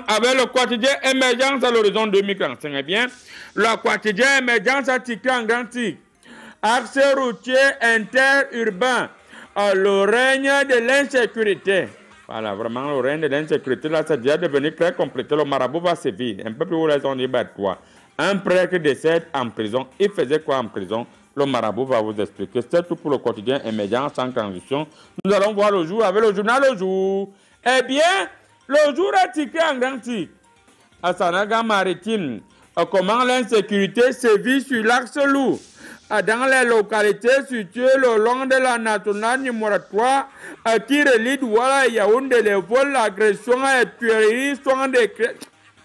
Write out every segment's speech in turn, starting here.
Avec le quotidien Émergence à l'horizon 2045, eh bien, le quotidien Émergence a titré en grand titre Accès routier interurbain, le règne de l'insécurité. Voilà, vraiment, le règne de l'insécurité, là, c'est déjà devenu très compliqué. Le marabout va sévir. Un peu plus haut, là, on dit, toi. Un prêtre décède en prison. Il faisait quoi en prison? Le marabout va vous expliquer. C'est tout pour le quotidien Émergence sans transition. Nous allons voir le jour avec le journal Le Jour. Eh bien, le jour est titré en grand titre. À Sanaga Maritime, comment l'insécurité sévit sur l'axe lourd. Dans les localités situées le long de la nationale numéro 3, qui relie Douala et Yaoundé, les vols, l'agression et tueries sont décrits.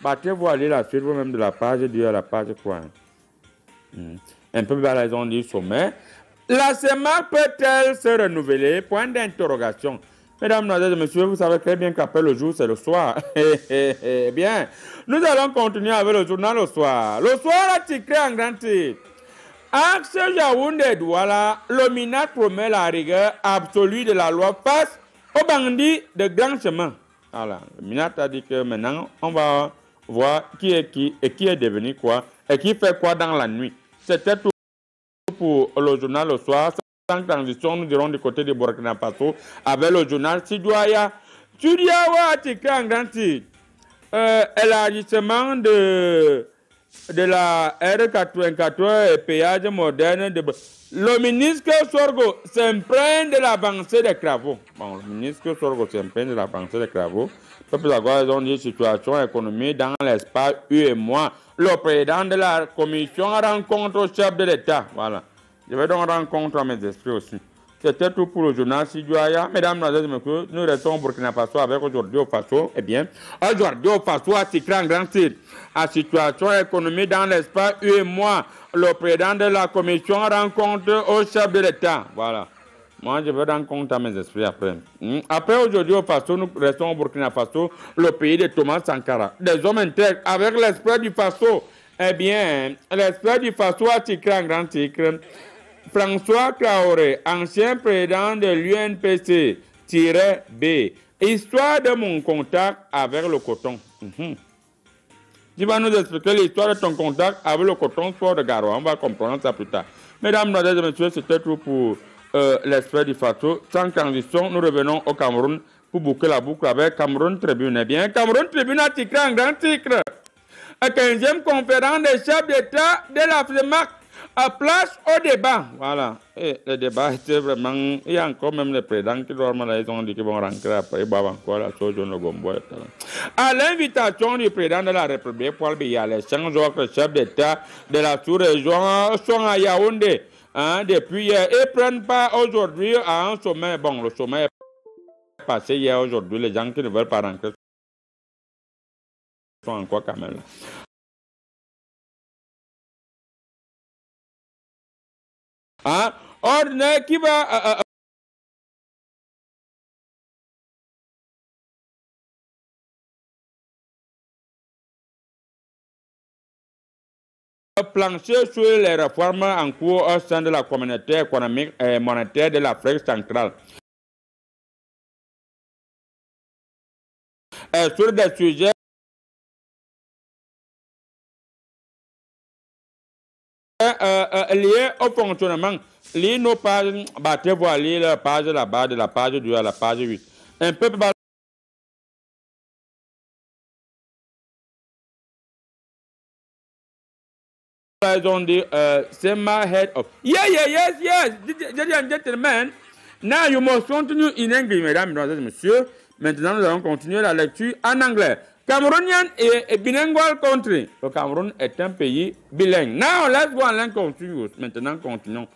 Battez-vous aller la suite vous-même de la page 2 à la page 3. Un peu vers la zone du sommet. La SEMAC peut-elle se renouveler? Point d'interrogation. Mesdames, Mesdemoiselles et Messieurs, vous savez très bien qu'après le jour, c'est le soir. Bien, nous allons continuer avec le journal Le Soir. Le Soir a titré en grand titre. Axe Yaoundé Douala, le MINAT promet la rigueur absolue de la loi face aux bandits de grand chemin. Voilà, le MINAT a dit que maintenant, on va voir qui est qui et qui est devenu quoi et qui fait quoi dans la nuit. C'était tout pour le journal Le Soir. Sans transition, nous irons du côté de Burkina Faso avec le journal Sidouaya. Sidouaya a titré en grand titre élargissement de la R94 et péage moderne. Le ministre Sorgo s'imprègne de l'avancée des travaux. Bon, le ministre Sorgo s'imprègne de l'avancée des travaux. Peuple d'Agua, ils ont dit situation économique dans l'espace UEMOA. Le président de la commission rencontre au chef de l'État. Voilà. Je vais donc rencontrer mes esprits aussi. C'était tout pour le journal Sidouaya. Mesdames, Mesdemoiselles et Messieurs, nous restons au Burkina Faso avec aujourd'hui au Faso. Eh bien, aujourd'hui au Faso a titré en grand titre à situation économique dans l'espace UEMOA. Le président de la commission rencontre au chef de l'État. Voilà. Moi, je vais rencontrer mes esprits après. Après, aujourd'hui au Faso, nous restons au Burkina Faso, le pays de Thomas Sankara. Des hommes intègres avec l'esprit du Faso. Eh bien, l'esprit du Faso a titré en grand titre. François Traoré, ancien président de l'UNPC-B. Histoire de mon contact avec le coton. Tu vas nous expliquer l'histoire de ton contact avec le coton fort de Garoua. On va comprendre ça plus tard. Mesdames, Mesdames et Messieurs, c'était tout pour l'esprit du Faso. Sans transition, nous revenons au Cameroun pour boucler la boucle avec Cameroun Tribune. Eh bien, Cameroun Tribune a titré un grand titre. La 15e conférence des chefs d'État de la FLEMAC. À place au débat. Voilà. Et le débat était vraiment. Il y a encore même les présidents qui doivent ils ont dit qu'ils vont rentrer après. Ils boivent encore la chose de Gombo. À l'invitation du président de la République, Paul Biya, les 5 autres chefs d'État de la sous-région sont à Yaoundé. Depuis hier, ils prennent part aujourd'hui à un sommet. Bon, le sommet est passé hier aujourd'hui. Les gens qui ne veulent pas rentrer sont encore quand même là. Ordinaire qui va plancher sur les réformes en cours au sein de la communauté économique et monétaire de l'Afrique centrale. Et sur des sujets liés au fonctionnement. Lisez nos pages, battez-vous à lire la page là-bas, de la page 2 à la page 8. Un peu plus bas. Ils ont dit, c'est my head of. Yes. Ladies and gentlemen, now you must continue in English, mesdames, mesdemoiselles et messieurs. Maintenant, nous allons continuer la lecture en anglais. Cameroonian est bilingual country. Le Cameroun est un pays bilingue. Now, let's go and continue. Maintenant, continuons.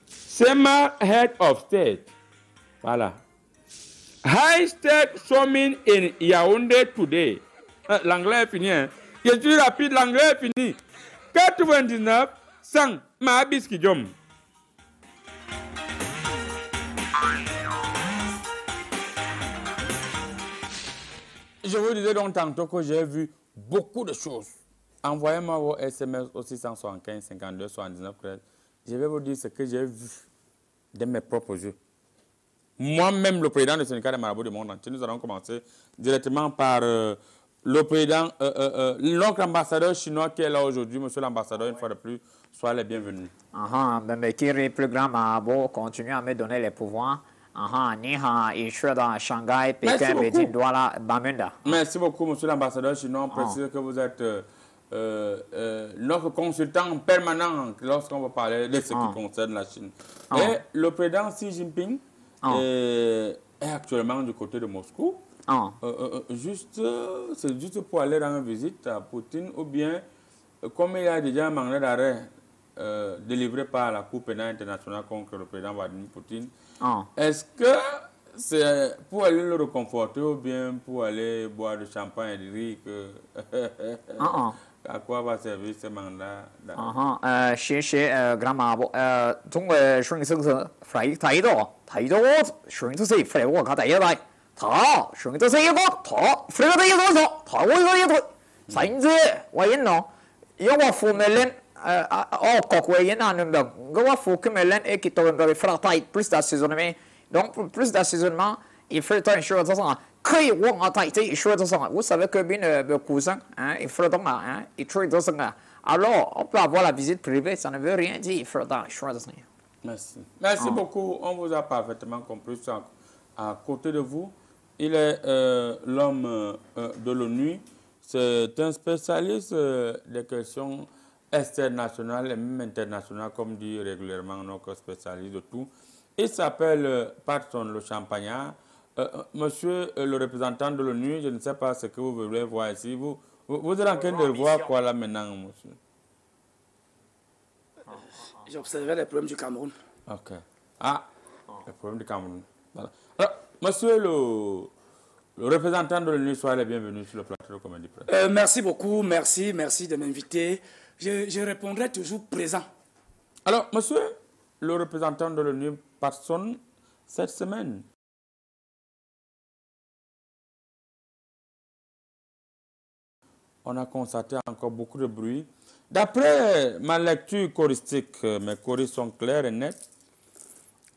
Sema head of state. Voilà. High state summit in Yaoundé today. L'anglais est fini. Hein? Je suis rapide, l'anglais est fini. 99, 100, Mahabiski Jom. Je vous disais donc tantôt que j'ai vu beaucoup de choses. Envoyez-moi vos SMS au 675 52 79 13. Je vais vous dire ce que j'ai vu de mes propres yeux. moi-même, le président du syndicat des marabouts du monde entier, nous allons commencer directement par le président, notre ambassadeur chinois qui est là aujourd'hui, monsieur l'ambassadeur, une fois de plus, soyez les bienvenus. Mais qui est plus grand marabouts continue à me donner les pouvoirs. Je suis dans Shanghai, Pékin, Beijing, Douala, Bamenda. Merci beaucoup, monsieur l'ambassadeur chinois. On précise que vous êtes notre consultant permanent lorsqu'on va parler de ce qui concerne la Chine. Et le président Xi Jinping est actuellement du côté de Moscou. C'est juste pour aller rendre visite à Poutine ou bien, comme il y a déjà un mandat d'arrêt délivré par la Cour pénale internationale contre le président Vladimir Poutine. Est-ce que c'est pour aller le réconforter ou bien pour aller boire du champagne et du riz à quoi va servir ce mandat d'arrêt? Grand Marabout. Donc, je suis frère, thấy je suis frère,我看第一代，他je suis一个，他frère第一个说，他我一个，甚至我因咯，因為我父母人。國會人啊，我faut que mes laines et qui tombent dans les frappes plus d'assaisonnement. Donc plus d'assaisonnement, il faut une chose de ça. Que il voit en taille, il faut de ça. Vous savez que bien le cousin, il faut donc il trouve de ça. Alors on peut avoir la visite privée, ça ne veut rien dire. Il faut dans choix de ça. Merci. Merci beaucoup. On vous a parfaitement compris. À côté de vous, il est l'homme de l'ONU. C'est un spécialiste des questions externationales et même internationales, comme dit régulièrement notre spécialiste de tout. Il s'appelle Patson le Champagnard. Monsieur le représentant de l'ONU, je ne sais pas ce que vous voulez voir ici. Vous êtes en train de voir quoi là maintenant, monsieur? J'observais les problèmes du Cameroun. Ok. Les problèmes du Cameroun. Voilà. Alors, monsieur le représentant de l'ONU, soyez le bienvenu sur le plateau de Comédie Presse. Merci beaucoup, merci de m'inviter. Je répondrai toujours présent. Alors, monsieur le représentant de l'ONU, Patson, cette semaine, on a constaté encore beaucoup de bruit. D'après ma lecture choristique, mes choristes sont clairs et nets.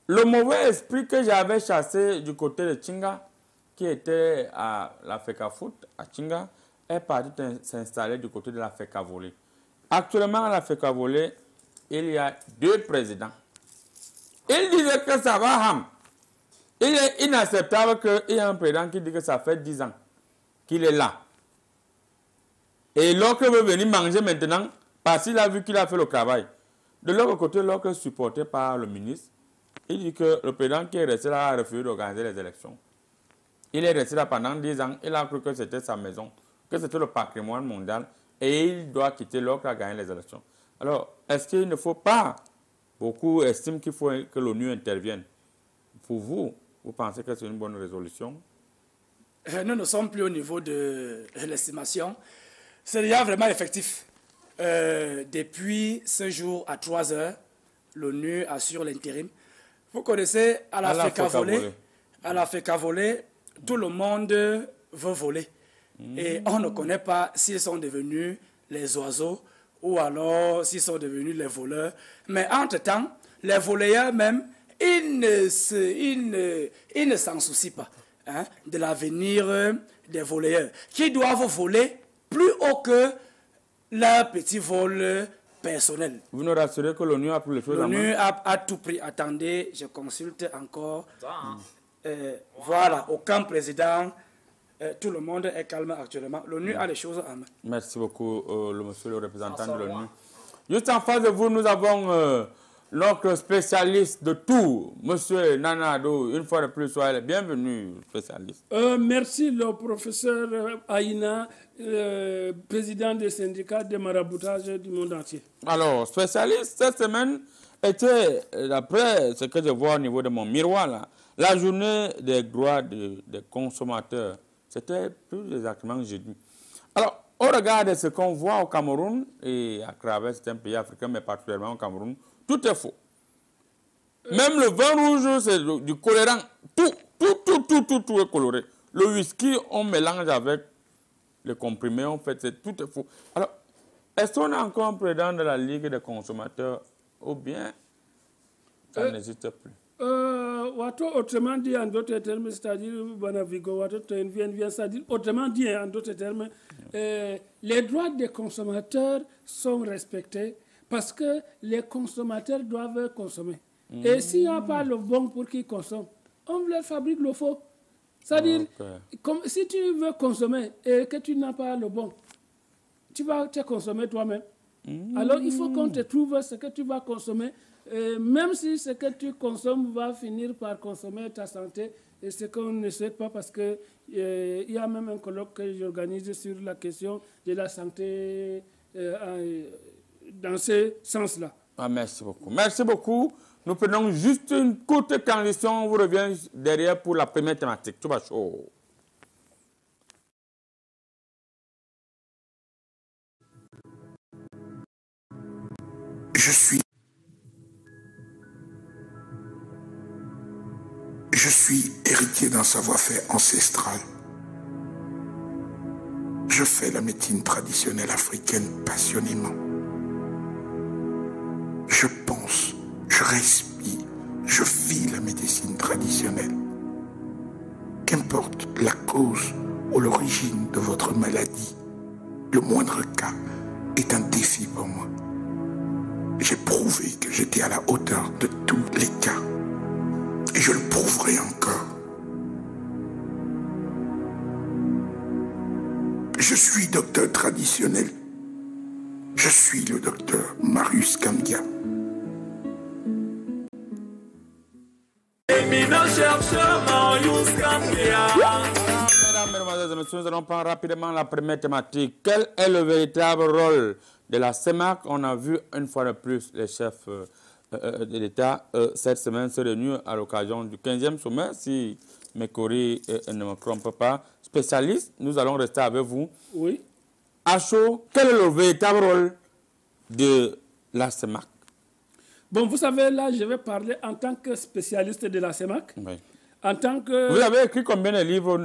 Le mauvais esprit que j'avais chassé du côté de Tchinga, qui était à la FECAFOOT, à Tchinga, est parti s'installer du côté de la FECAVOLée. Actuellement, à la FECAVOLée, il y a 2 présidents. Il disait que ça va ham. Il est inacceptable qu'il y ait un président qui dit que ça fait 10 ans qu'il est là. Et l'autre veut venir manger maintenant parce qu'il a vu qu'il a fait le travail. De l'autre côté, l'autre supporté par le ministre, il dit que le président qui est resté là a refusé d'organiser les élections. Il est resté là pendant 10 ans. Il a cru que c'était sa maison, que c'était le patrimoine mondial. Et il doit quitter l'autre à gagner les élections. Alors, est-ce qu'il ne faut pas, beaucoup estiment qu'il faut que l'ONU intervienne. Pour vous, vous pensez que c'est une bonne résolution? Nous ne sommes plus au niveau de l'estimation. C'est déjà vraiment effectif. Depuis ce jour à 3 heures, l'ONU assure l'intérim. Vous connaissez à la FECAVOLée, tout le monde veut voler. Et on ne connaît pas s'ils sont devenus les oiseaux ou alors s'ils sont devenus les voleurs. Mais entre-temps, les volleyeurs même, ils ne s'en soucient pas de l'avenir des volleyeurs, qui doivent voler plus haut que leur petit vol personnel. Vous nous rassurez que l'ONU a pris les choses en main? L'ONU a tout pris. Attendez, je consulte encore. Voilà, aucun président... tout le monde est calme actuellement. L'ONU a les choses en main. Merci beaucoup, monsieur le représentant de l'ONU. Juste en face de vous, nous avons notre spécialiste de tout, monsieur Nanado. Une fois de plus, soyez le bienvenu, spécialiste. Merci, le professeur Aïna, président des syndicats de maraboutage du monde entier. Alors, spécialiste, cette semaine était, d'après ce que je vois au niveau de mon miroir, là, la journée des droits des consommateurs. C'était plus exactement jeudi. Alors, au regard de ce qu'on voit au Cameroun et à travers certains pays africains, mais particulièrement au Cameroun, tout est faux. Même le vin rouge, c'est du colorant. Tout est coloré. Le whisky, on mélange avec les comprimés, en fait, tout est faux. Alors, est-ce qu'on a encore un président de la Ligue des consommateurs ou bien ça n'existe plus? Autrement dit, en d'autres termes, c'est-à-dire, c'est-à-dire, autrement dit, en d'autres termes, les droits des consommateurs sont respectés parce que les consommateurs doivent consommer. Et s'il n'y a pas le bon pour qu'ils consomment, on leur fabrique le faux. C'est-à-dire, si tu veux consommer et que tu n'as pas le bon, tu vas te consommer toi-même. Alors, il faut qu'on te trouve ce que tu vas consommer, même si ce que tu consommes va finir par consommer ta santé, et ce qu'on ne souhaite pas parce qu'il y a même un colloque que j'organise sur la question de la santé dans ce sens-là. Ah, merci beaucoup. Merci beaucoup. Nous prenons juste une courte transition. On vous revient derrière pour la première thématique. Tout va chaud. Je suis héritier d'un savoir-faire ancestral. Je fais la médecine traditionnelle africaine passionnément. Je pense, je respire, je vis la médecine traditionnelle. Qu'importe la cause ou l'origine de votre maladie, le moindre cas est un défi pour moi. J'ai prouvé que j'étais à la hauteur de tous les cas. Et je le prouverai encore. Je suis docteur traditionnel. Je suis le docteur Marius Kambia. Mesdames, mesdemoiselles et messieurs, nous allons prendre rapidement la première thématique. Quel est le véritable rôle de la CEMAC? On a vu une fois de plus les chefs de l'État cette semaine se réunir à l'occasion du 15e sommet, si mes courriers ne me trompent pas. Spécialiste, nous allons rester avec vous. Oui. À chaud, quel est le véritable rôle de la CEMAC? Bon, vous savez, là, je vais parler en tant que spécialiste de la CEMAC. Oui. En tant que... Vous avez écrit combien de livres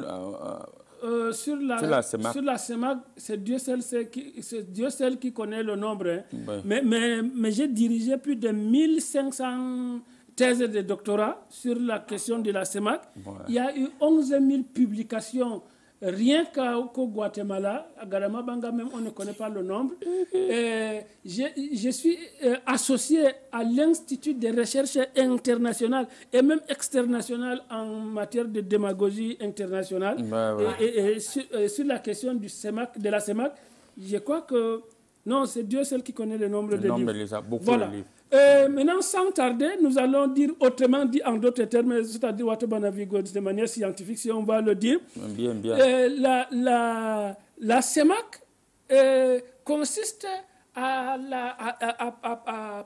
sur la CEMAC, c'est Dieu seul qui connaît le nombre. Hein. Oui. Mais j'ai dirigé plus de 1500 thèses de doctorat sur la question de la CEMAC. Ouais. Il y a eu 11 000 publications rien qu'au Guatemala. À Garamabanga même, on ne connaît pas le nombre. Je suis associé à l'Institut de recherche internationale et même externationale en matière de démagogie internationale. Et sur la question du CEMAC, de la CEMAC, je crois que non, c'est Dieu seul qui connaît le nombre de livres. Beaucoup de livres. Maintenant, sans tarder, nous allons dire autrement dit en d'autres termes, c'est-à-dire de manière scientifique, si on va le dire. Bien. La CEMAC consiste à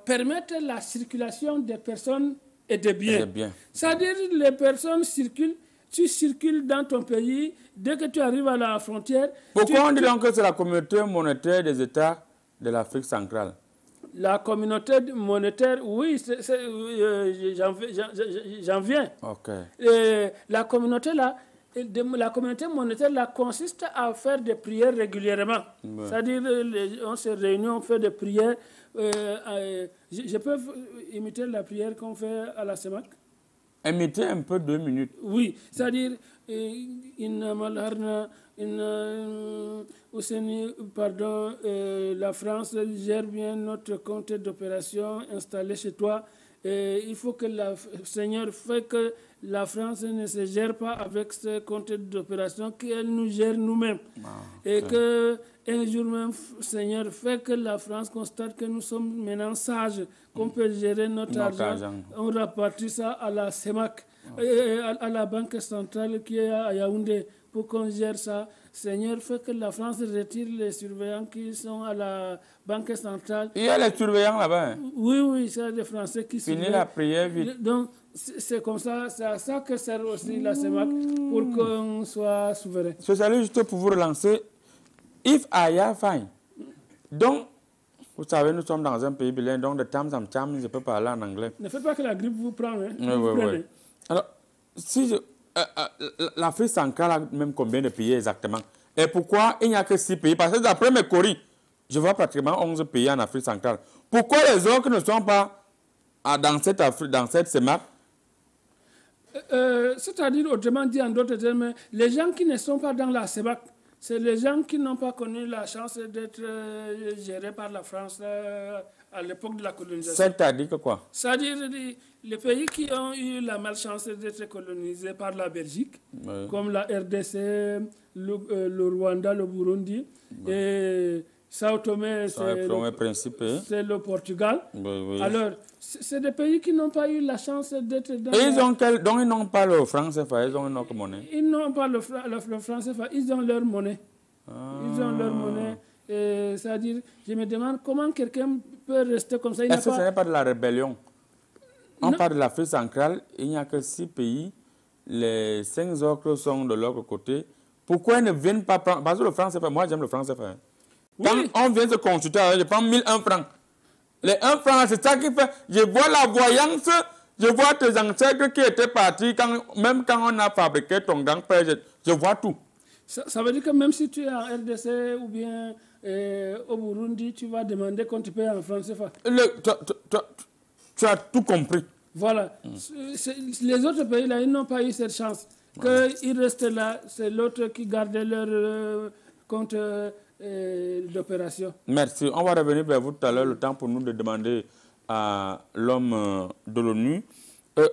permettre la circulation des personnes et des biens. C'est-à-dire les personnes circulent, tu circules dans ton pays, dès que tu arrives à la frontière... Pourquoi on dit donc que c'est la communauté monétaire des États de l'Afrique centrale? La communauté monétaire, oui, j'en viens. La communauté monétaire là, consiste à faire des prières régulièrement. Ouais. C'est-à-dire, on se réunit, on fait des prières. Je peux imiter la prière qu'on fait à la CEMAC? Imiter un peu 2 minutes. Oui, c'est-à-dire, la France gère bien notre compte d'opération installé chez toi. Il faut que le Seigneur fait que la France ne se gère pas avec ce compte d'opération, qu'elle nous gère nous-mêmes. Et que un jour même, Seigneur, fait que la France constate que nous sommes maintenant sages, qu'on peut gérer notre argent. On répartit ça à la CEMAC, à la Banque centrale qui est à Yaoundé, pour qu'on gère ça. Seigneur, fait que la France retire les surveillants qui sont à la Banque centrale. Il y a les surveillants là-bas? Hein? Oui, c'est des Français qui surveillent. Fini la prière vite. Donc, c'est comme ça, c'est à ça que sert aussi la CEMAC, pour qu'on soit souverain. Socialiste, juste pour vous relancer, if I have fine. Donc, vous savez, nous sommes dans un pays bilingue, donc de temps en temps, je peux parler en anglais. Ne faites pas que la grippe vous prenne. Hein? Oui. Alors, si l'Afrique centrale a même combien de pays exactement? Et pourquoi il n'y a que 6 pays? Parce que d'après mes courriers, je vois pratiquement 11 pays en Afrique centrale. Pourquoi les autres ne sont pas dans cette CEMAC? C'est-à-dire, autrement dit, en d'autres termes, les gens qui ne sont pas dans la CEMAC, c'est les gens qui n'ont pas connu la chance d'être gérés par la France à l'époque de la colonisation. C'est-à-dire que quoi? C'est-à-dire les pays qui ont eu la malchance d'être colonisés par la Belgique, comme la RDC, le Rwanda, le Burundi, et Sao Tomé, c'est le Portugal. Alors, c'est des pays qui n'ont pas eu la chance d'être dans... Et donc ils n'ont pas le franc CFA, ils ont une autre monnaie. Ils n'ont pas le franc CFA, ils ont leur monnaie. Ils ont leur monnaie. C'est-à-dire, je me demande comment quelqu'un peut rester comme ça. Est-ce que ce n'est pas de la rébellion? On parle de l'Afrique centrale, il n'y a que 6 pays, les 5 autres sont de l'autre côté. Pourquoi ils ne viennent pas prendre... Parce que le franc CFA, moi j'aime le franc CFA. Quand on vient se consulter, je prends 1001 francs. Les 1 franc, c'est ça qui fait. Je vois la voyance, je vois tes ancêtres qui étaient partis, même quand on a fabriqué ton grand-père, je vois tout. Ça veut dire que même si tu es en RDC ou bien au Burundi, tu vas demander qu'on te paye en francs CFA. Tu as tout compris. Voilà. Les autres pays-là, ils n'ont pas eu cette chance. Qu'ils restent là, c'est l'autre qui gardait leur compte d'opération. Merci. On va revenir vers vous tout à l'heure, le temps pour nous de demander à l'homme de l'ONU.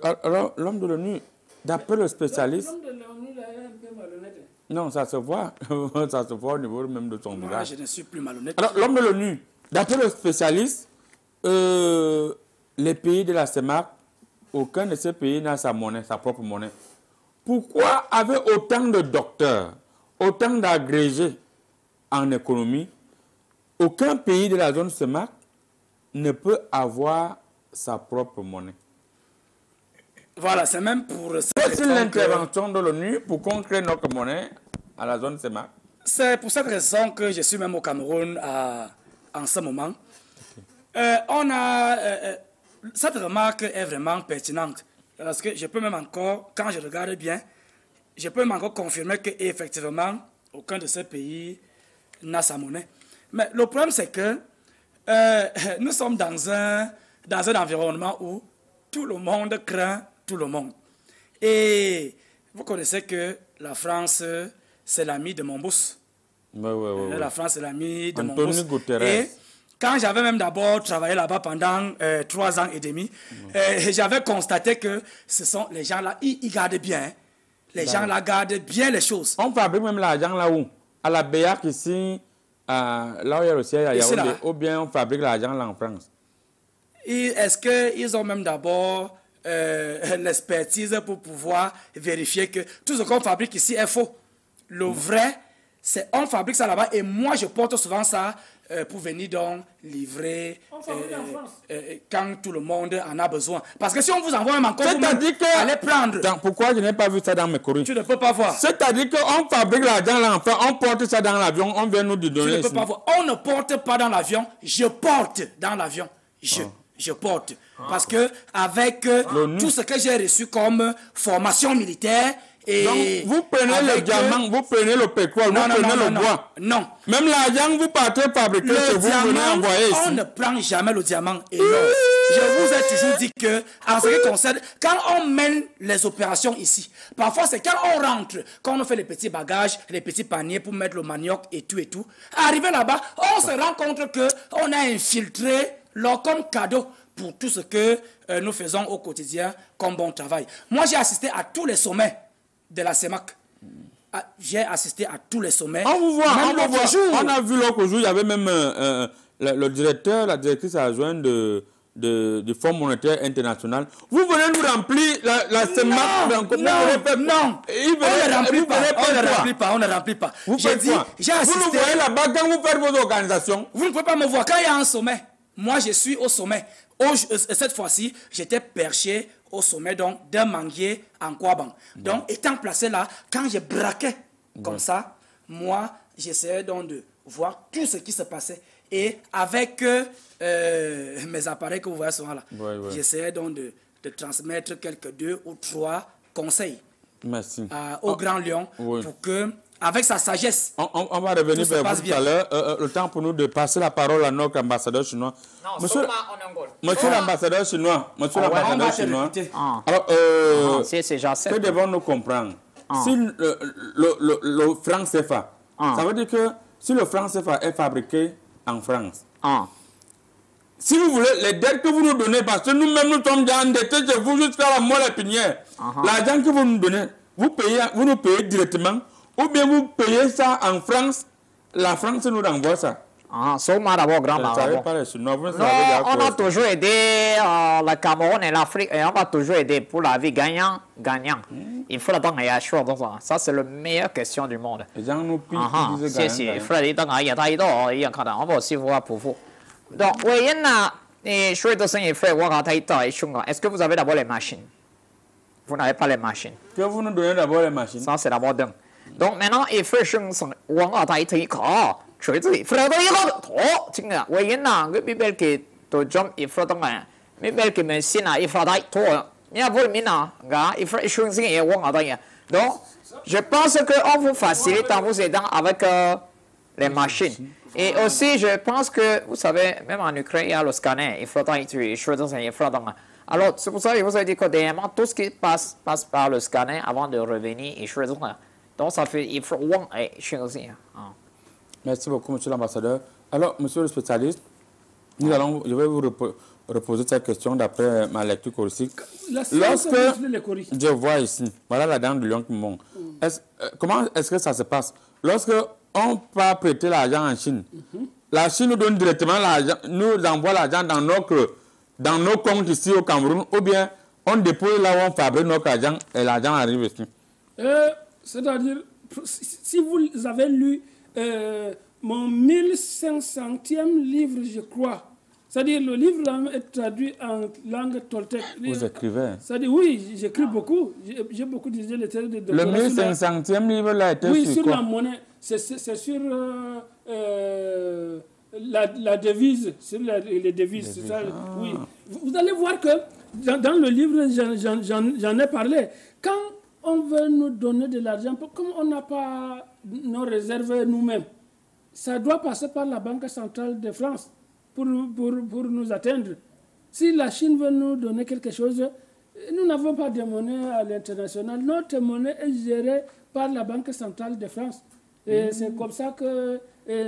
Alors, l'homme de l'ONU, d'après le spécialiste... L'homme de l'ONU, là, est un peu malhonnête. Non, ça se voit. Ça se voit au niveau même de son visage. Moi, je ne suis plus malhonnête. Alors, l'homme de l'ONU, d'après le spécialiste, les pays de la CEMAC, aucun de ces pays n'a sa monnaie, sa propre monnaie. Pourquoi, avec autant de docteurs, autant d'agrégés en économie, aucun pays de la zone CEMAC ne peut avoir sa propre monnaie? Voilà, c'est même pour ça. C'est l'intervention de l'ONU pour qu'on crée notre monnaie à la zone CEMAC. C'est pour cette raison que je suis même au Cameroun en ce moment. Cette remarque est vraiment pertinente. Parce que je peux même encore, quand je regarde bien, je peux même encore confirmer qu'effectivement, aucun de ces pays n'a sa monnaie. Mais le problème, c'est que nous sommes dans un environnement où tout le monde craint tout le monde. Et vous connaissez que la France, c'est l'ami de Mombus. Ouais. La France, c'est l'ami de Antonio Mombus. Guterres. Et quand j'avais même d'abord travaillé là-bas pendant 3 ans et demi, j'avais constaté que ce sont les gens là, ils gardent bien. Hein. Les gens là gardent bien les choses. On fabrique même l'argent là où? À la BEAC ici, là où il y a le siège à Yaoundé, ou bien on fabrique l'argent là en France? Est-ce qu'ils ont même d'abord l'expertise pour pouvoir vérifier que tout ce qu'on fabrique ici est faux? Le vrai, c'est on fabrique ça là-bas et moi je porte souvent ça pour venir donc livrer quand tout le monde en a besoin. Parce que si on vous envoie un encore, vous allez prendre. Pourquoi je n'ai pas vu ça dans mes courriers? Tu ne peux pas voir. C'est-à-dire qu'on fabrique l'argent là en France, on porte ça dans l'avion, on vient nous donner. Tu ne peux pas voir. On ne porte pas dans l'avion, je porte dans l'avion. Je porte. Parce que avec tout ce que j'ai reçu comme formation militaire, et donc, vous prenez le diamant, vous prenez le pétrole, vous prenez le bois. Non. Même l'argent, vous partez fabriquer chez vous, vous venez envoyer ici. On ne prend jamais le diamant et l'or. Je vous ai toujours dit que, en ce qui concerne, quand on mène les opérations ici, parfois c'est quand on rentre, quand on fait les petits bagages, les petits paniers pour mettre le manioc et tout. Arrivé là-bas, on se rend compte qu'on a infiltré l'or comme cadeau pour tout ce que nous faisons au quotidien comme bon travail. Moi, j'ai assisté à tous les sommets de la CEMAC. J'ai assisté à tous les sommets. On vous voit, on a vu l'autre jour, il y avait même le directeur, la directrice adjointe du Fonds monétaire international. Vous venez nous remplir la CEMAC. Non. On ne remplit pas. J'ai dit, j'ai assisté. Vous nous voyez là-bas quand vous faites vos organisations. Vous ne pouvez pas me voir quand il y a un sommet. Moi, je suis au sommet. Cette fois-ci, j'étais perché au sommet d'un manguier en Kouaban. Donc, étant placé là, quand je braquais comme ça, moi, j'essayais donc de voir tout ce qui se passait. Et avec mes appareils que vous voyez souvent là, j'essayais donc de transmettre quelques 2 ou 3 conseils au Grand Lion pour que avec sa sagesse. On va revenir vers vous tout à l'heure. Le temps pour nous de passer la parole à notre ambassadeur chinois. Non, Monsieur l'ambassadeur chinois. Monsieur on l'ambassadeur va te chinois. répéter. Alors, c'est j'accepte. que devons-nous comprendre? Si le franc CFA, ça veut dire que si le franc CFA est fabriqué en France, si vous voulez, les dettes que vous nous donnez, parce que nous-mêmes nous sommes déjà endettés chez vous jusqu'à la moelle épinière, l'argent que vous nous donnez, vous nous payez directement, ou bien vous payez ça en France, la France nous renvoie ça. Seulement d'abord, grand savez pas les Chinois, vous non, savez on a toujours aidé le Cameroun et l'Afrique, et on va toujours aider pour la vie gagnant. Il faut attendre, il y a choix dans ça. Ça, c'est la meilleure question du monde. Les gens nous pillent, ils disent gagnant. Il faut attendre, il y a太多，on va aussi voir pour vous. Donc, est-ce que vous avez d'abord les machines? Vous n'avez pas les machines. Que vous nous donnez d'abord les machines. Ça, c'est d'abord d'un. Donc, maintenant, il faut水自己，翻到一个头，真的，我人呐，佢比别个都种一翻到来，比别个们先啊一翻到头，你要不面啊，噶一翻一双先也往下到呀。Donc, je pense qu'on vous facilite en vous aidant avec les machines. Et aussi, je pense que, vous savez, même en Ukraine, il y a le scanner, il faut dans alors, c'est pour ça que je vous ai dit que dernièrement, tout ce qui passe par le scanner avant de revenir et choisir. Donc, ça fait, il faut choisir. Merci beaucoup, monsieur l'ambassadeur. Alors, monsieur le spécialiste, je vais vous reposer cette question d'après ma lecture choristique. Lorsque je vois ici, voilà la dame du lion qui monte. Comment est-ce que ça se passe? Lorsque on va prêter l'argent en Chine, la Chine nous donne directement l'argent, nous envoie l'argent dans nos comptes ici au Cameroun, ou bien on dépose là où on fabrique notre argent et l'argent arrive ici. C'est-à-dire, si vous avez lu mon 1500e livre, je crois. C'est-à-dire, le livre est traduit en langue toltèque. Vous écrivez? C'est-à-dire, oui, j'écris beaucoup. J'ai beaucoup dirigé les thèses de doctorat. Le 1500e livre là était oui, sur quoi? la monnaie. C'est sur la devise, sur les devises. Ça, oui. Vous allez voir que dans le livre, j'en ai parlé. Quand on veut nous donner de l'argent, comme on n'a pas nos réserves nous-mêmes, ça doit passer par la Banque centrale de France pour nous atteindre. Si la Chine veut nous donner quelque chose, nous n'avons pas de monnaie à l'international. Notre monnaie est gérée par la Banque centrale de France. Et c'est comme ça que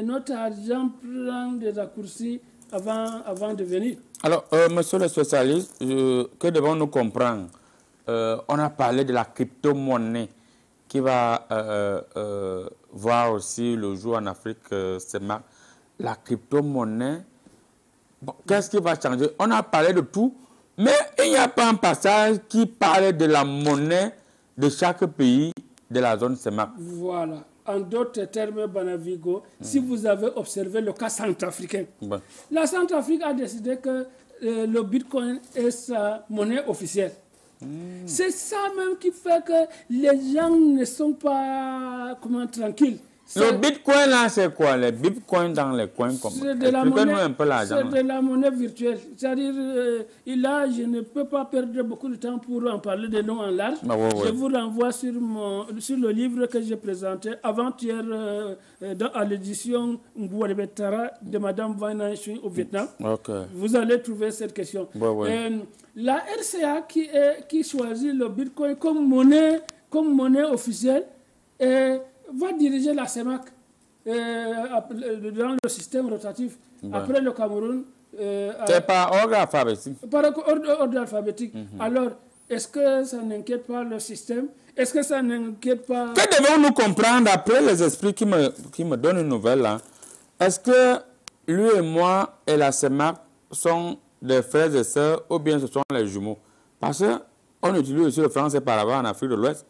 notre argent prend des raccourcis avant de venir. Alors, monsieur le spécialiste, que devons-nous comprendre? On a parlé de la crypto-monnaie qui va voir aussi le jour en Afrique, c'est la crypto-monnaie. Bon, qu'est-ce qui va changer? On a parlé de tout, mais il n'y a pas un passage qui parle de la monnaie de chaque pays de la zone CEMAC. Voilà. En d'autres termes, Banavigo, si vous avez observé le cas centrafricain, la Centrafrique a décidé que le Bitcoin est sa monnaie officielle. C'est ça même qui fait que les gens ne sont pas tranquilles. Le Bitcoin là, c'est quoi? Les Bitcoins dans les coins comme ça? Expliquez-nous un peu l'argent. C'est de la monnaie virtuelle. C'est-à-dire, là, je ne peux pas perdre beaucoup de temps pour en parler de long en large. Je vous renvoie sur le livre que j'ai présenté avant-hier à l'édition Ngouarebetara de Madame Van Naishui au Vietnam. Vous allez trouver cette question. La RCA qui choisit le Bitcoin comme monnaie officielle va diriger la CEMAC dans le système rotatif. Après le Cameroun. C'est par ordre alphabétique. Par ordre alphabétique. Alors, est-ce que ça n'inquiète pas le système? Est-ce que ça n'inquiète pas... Que devons-nous comprendre après les esprits qui me donnent une nouvelle là? Est-ce que lui et moi et la CEMAC sont des frères et sœurs ou bien ce sont les jumeaux? Parce qu'on utilise aussi le français par là-bas en Afrique de l'Ouest.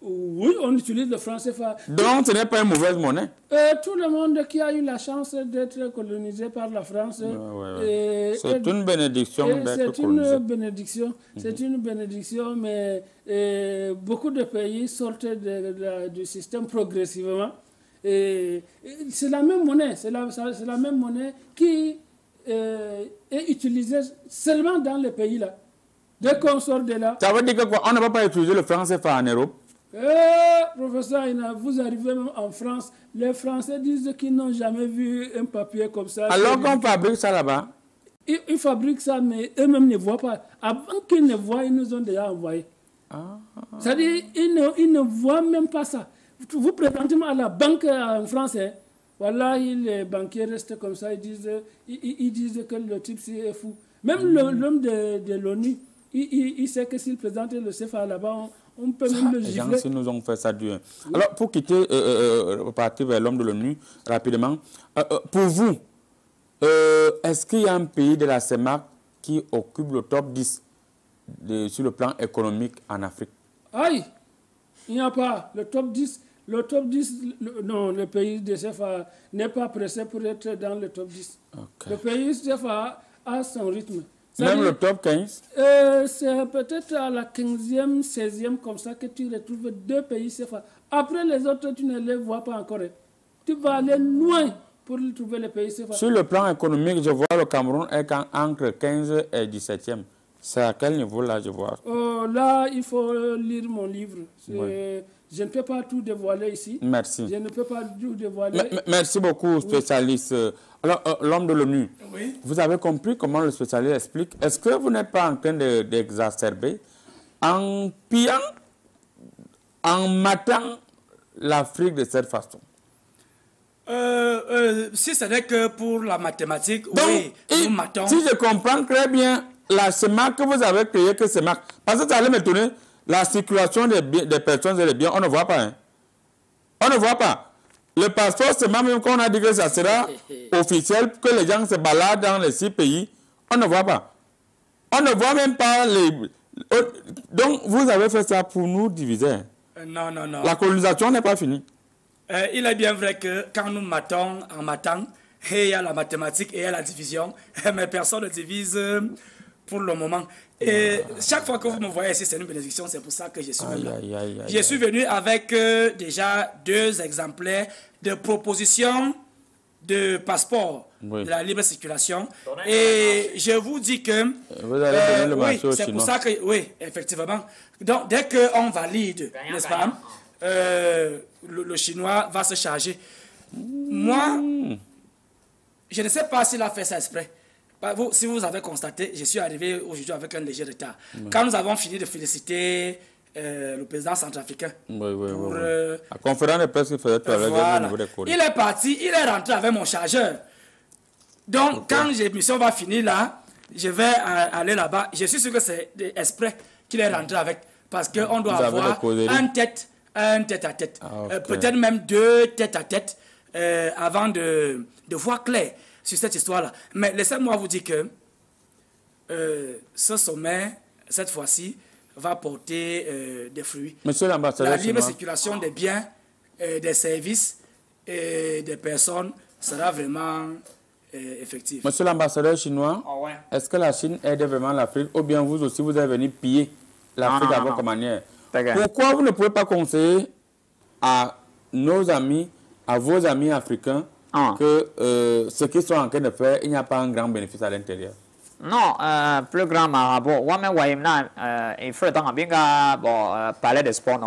Oui, on utilise le franc CFA. Donc, ce n'est pas une mauvaise monnaie. Tout le monde qui a eu la chance d'être colonisé par la France. C'est une bénédiction d'être colonisé. C'est une bénédiction, mais beaucoup de pays sortent du système progressivement. C'est la même monnaie. C'est la même monnaie qui est utilisée seulement dans les pays là. Dès qu'on sort de là... Ça veut dire que quoi? On ne va pas utiliser le franc CFA en Europe? Professeur Aina, vous arrivez même en France, les Français disent qu'ils n'ont jamais vu un papier comme ça. Alors qu'on fabrique ça là-bas? Ils fabriquent ça, mais eux-mêmes ne voient pas. Avant qu'ils ne voient, ils nous ont déjà envoyé. C'est-à-dire, ils ne voient même pas ça. Vous présentez à la banque en France, hein, voilà, les banquiers restent comme ça, ils disent que le type est fou. Même l'homme de l'ONU, il sait que s'il présente le CFA là-bas, on peut même le gifler. Les gens nous ont fait ça dur. Alors, pour quitter, partir vers l'homme de l'ONU, rapidement, pour vous, est-ce qu'il y a un pays de la CEMAC qui occupe le top 10 sur le plan économique en Afrique? Aïe, il n'y a pas. Le top 10, non, le pays de CFA n'est pas pressé pour être dans le top 10. Okay. Le pays CFA a son rythme. Même le top 15? C'est peut-être à la 15e, 16e, comme ça, que tu retrouves 2 pays CFA. Après les autres, tu ne les vois pas encore. Tu vas aller loin pour trouver les pays CFA. Sur le plan économique, je vois le Cameroun est entre 15 et 17e. C'est à quel niveau là, je vois? Là, il faut lire mon livre. Oui. Je ne peux pas tout dévoiler ici. Merci. Je ne peux pas tout dévoiler. Merci beaucoup, spécialiste. Oui. Alors, l'homme de l'ONU, oui. Vous avez compris comment le spécialiste explique. Est-ce que vous n'êtes pas en train d'exacerber en pillant, en matant l'Afrique de cette façon? Si ce n'est que pour la mathématique, donc, oui, nous matons. Si je comprends très bien, la CEMAC que vous avez créée, que CEMAC, parce que ça allait me tourner, la circulation des personnes et des biens, on ne voit pas. Hein. On ne voit pas. Le passeport, c'est même qu'on a dit que ça sera officiel, que les gens se baladent dans les 6 pays. On ne voit pas. On ne voit même pas les... Donc, vous avez fait ça pour nous diviser. Non, non, non. La colonisation n'est pas finie. Il est bien vrai que quand nous matons en matant, il y a la mathématique et il y a la division, mais personne ne divise pour le moment. Et chaque fois que vous me voyez ici, c'est une bénédiction, c'est pour ça que je suis venu. Je suis venu avec déjà 2 exemplaires de propositions de passeport de la libre circulation. Et je vous dis que... Vous allez donner le marché oui, c'est pour ça que... Oui, effectivement. Donc, dès qu'on valide, n'est-ce pas, le Chinois va se charger. Moi, je ne sais pas s'il a fait ça exprès. Si vous avez constaté, je suis arrivé aujourd'hui avec un léger retard. Quand nous avons fini de féliciter le président centrafricain pour la conférence de presse qu'il faisait avec le niveau des courriers. Il est parti, il est rentré avec mon chargeur. Donc, quand l'émission va finir là, je vais aller là-bas. Je suis sûr que c'est exprès qu'il est rentré avec. Parce qu'on doit avoir un tête-à-tête. Peut-être même 2 tête-à-tête avant de voir clair sur cette histoire-là. Mais laissez-moi vous dire que ce sommet, cette fois-ci, va porter des fruits. Monsieur l'ambassadeur, la libre circulation des biens, des services et des personnes sera vraiment effective. Monsieur l'ambassadeur chinois, est-ce que la Chine aide vraiment l'Afrique ou bien vous aussi, vous êtes venu piller l'Afrique à votre manière? Pourquoi vous ne pouvez pas conseiller à nos amis, à vos amis africains, que ce qu'ils sont en train de faire, il n'y a pas un grand bénéfice à l'intérieur? Non, plus grand marabout. Il faut bien parler de sport.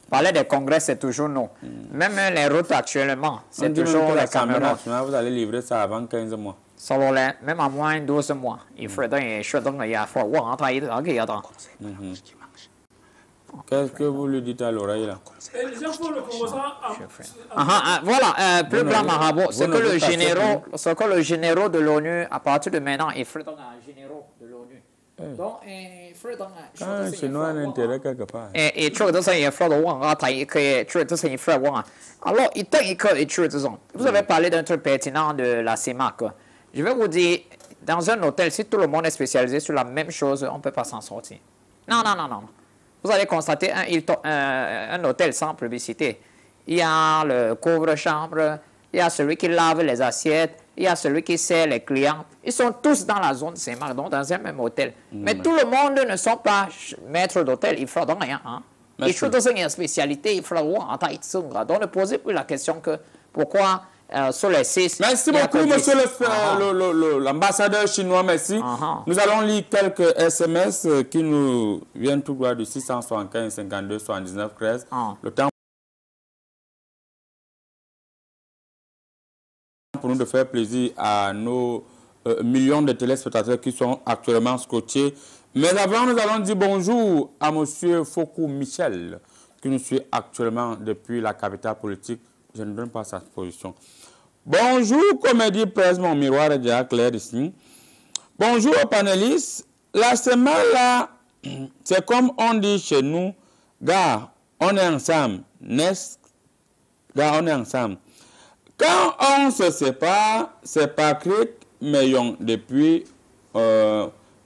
Parler des congrès, c'est toujours non. Même les routes actuellement, c'est toujours les caméras. Vous allez livrer ça avant 15 mois. Même à moins de 12 mois. Il faut Qu'est-ce que vous lui dites à l'oreille là? Voilà, plus grand marabout, c'est que le général de l'ONU, à partir de maintenant, il faut un général de l'ONU. Donc, il faut un chinois a un intérêt quelque part. Et tu vois, ça, il faut alors, il t'inquiète que vous avez parlé d'un truc pertinent de la CEMAC. Je vais vous dire, dans un hôtel, si tout le monde est spécialisé sur la même chose, on ne peut pas s'en sortir. Non. Vous allez constater un hôtel sans publicité. Il y a le couvre-chambre, il y a celui qui lave les assiettes, il y a celui qui sert les clients. Ils sont tous dans la zone CEMAC, donc dans un même hôtel. Mais tout le monde ne sont pas maîtres d'hôtel. Il faut donc rien. Il faut une spécialité. Il faut voir en taille. Donc ne posez plus la question que pourquoi sur les 6. Merci beaucoup, monsieur l'ambassadeur chinois, merci. Nous allons lire quelques SMS qui nous viennent tout droit du 675 52 79 13. Le temps pour nous de faire plaisir à nos millions de téléspectateurs qui sont actuellement scotchés. Mais avant, nous allons dire bonjour à monsieur Foucault Michel, qui nous suit actuellement depuis la capitale politique. Je ne donne pas sa position. Bonjour, Comédie Presse, mon miroir est déjà clair ici. Bonjour aux panélistes. La semaine là, c'est comme on dit chez nous, gars, on est ensemble. Gars, on est ensemble. Quand on se sépare, c'est Patrick Meillon depuis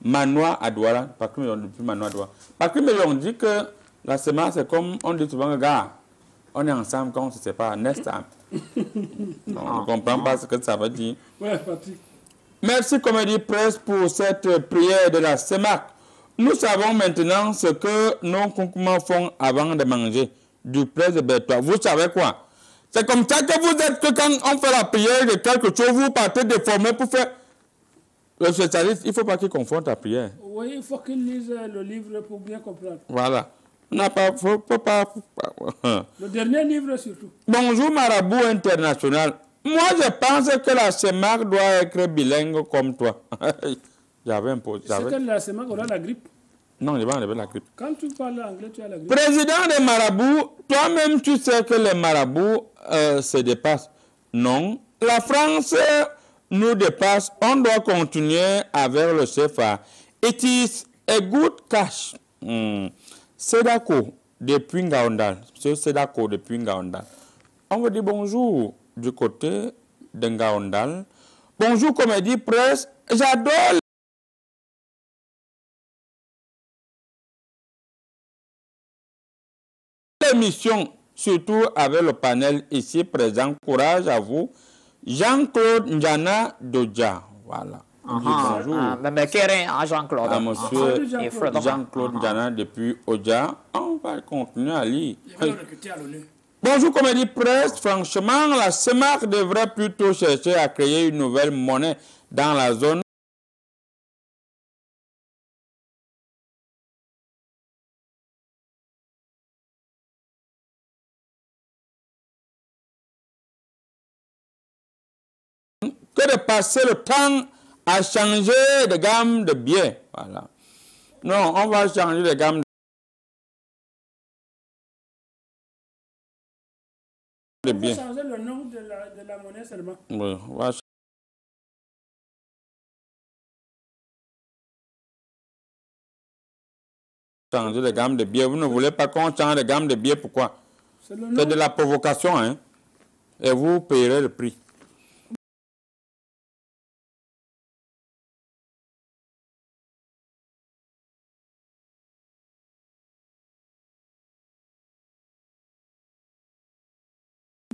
Manoa à Douala. Patrick Meillon depuis Manoa à Douala. Patrick Meillon dit que la semaine, c'est comme on dit souvent, gars, on est ensemble quand on se sépare. Next time. On ne comprend pas ce que ça veut dire. Ouais, Patrick. Merci Comédie Presse pour cette prière de la CEMAC. Nous savons maintenant ce que nos concurrents font avant de manger du presse de Bertois. Vous savez quoi? C'est comme ça que vous êtes que quand on fait la prière de quelque chose, vous partez déformé pour faire... Le spécialiste, il ne faut pas qu'il confonde la prière. Oui, il faut qu'il lise le livre pour bien comprendre. Voilà. Faut pas... Le dernier livre surtout. Bonjour Marabout International. Moi, je pense que la CEMAC doit être bilingue comme toi. J'avais un peu... C'est que la CEMAC aura la grippe. Non, il va enlever la grippe. Quand tu parles anglais, tu as la grippe. Président des marabouts, toi-même, tu sais que les marabouts se dépassent. Non. La France nous dépasse. On doit continuer avec le CFA. It is a good cash. Sedako depuis Ngaondal. C'est Sedako depuis Ngaondal. On vous dit bonjour du côté de Ngaondal. Bonjour Comédie Presse. J'adore l'émission, surtout avec le panel ici présent. Courage à vous. Jean-Claude Njana Dodja. Voilà. Bonjour. À Jean-Claude. À monsieur Jean-Claude Njana depuis Odja. On va continuer à lire. Bonjour Comédie Presse. Franchement, la CEMAC devrait plutôt chercher à créer une nouvelle monnaie dans la zone. Que de passer le temps à changer de gamme de billets. Voilà. Non, on va changer de gamme de billets. On va changer le nom de la monnaie seulement. Oui, on va changer de gamme de billets. Vous ne voulez pas qu'on change de gamme de billets, pourquoi? C'est de la provocation, hein. Et vous payerez le prix.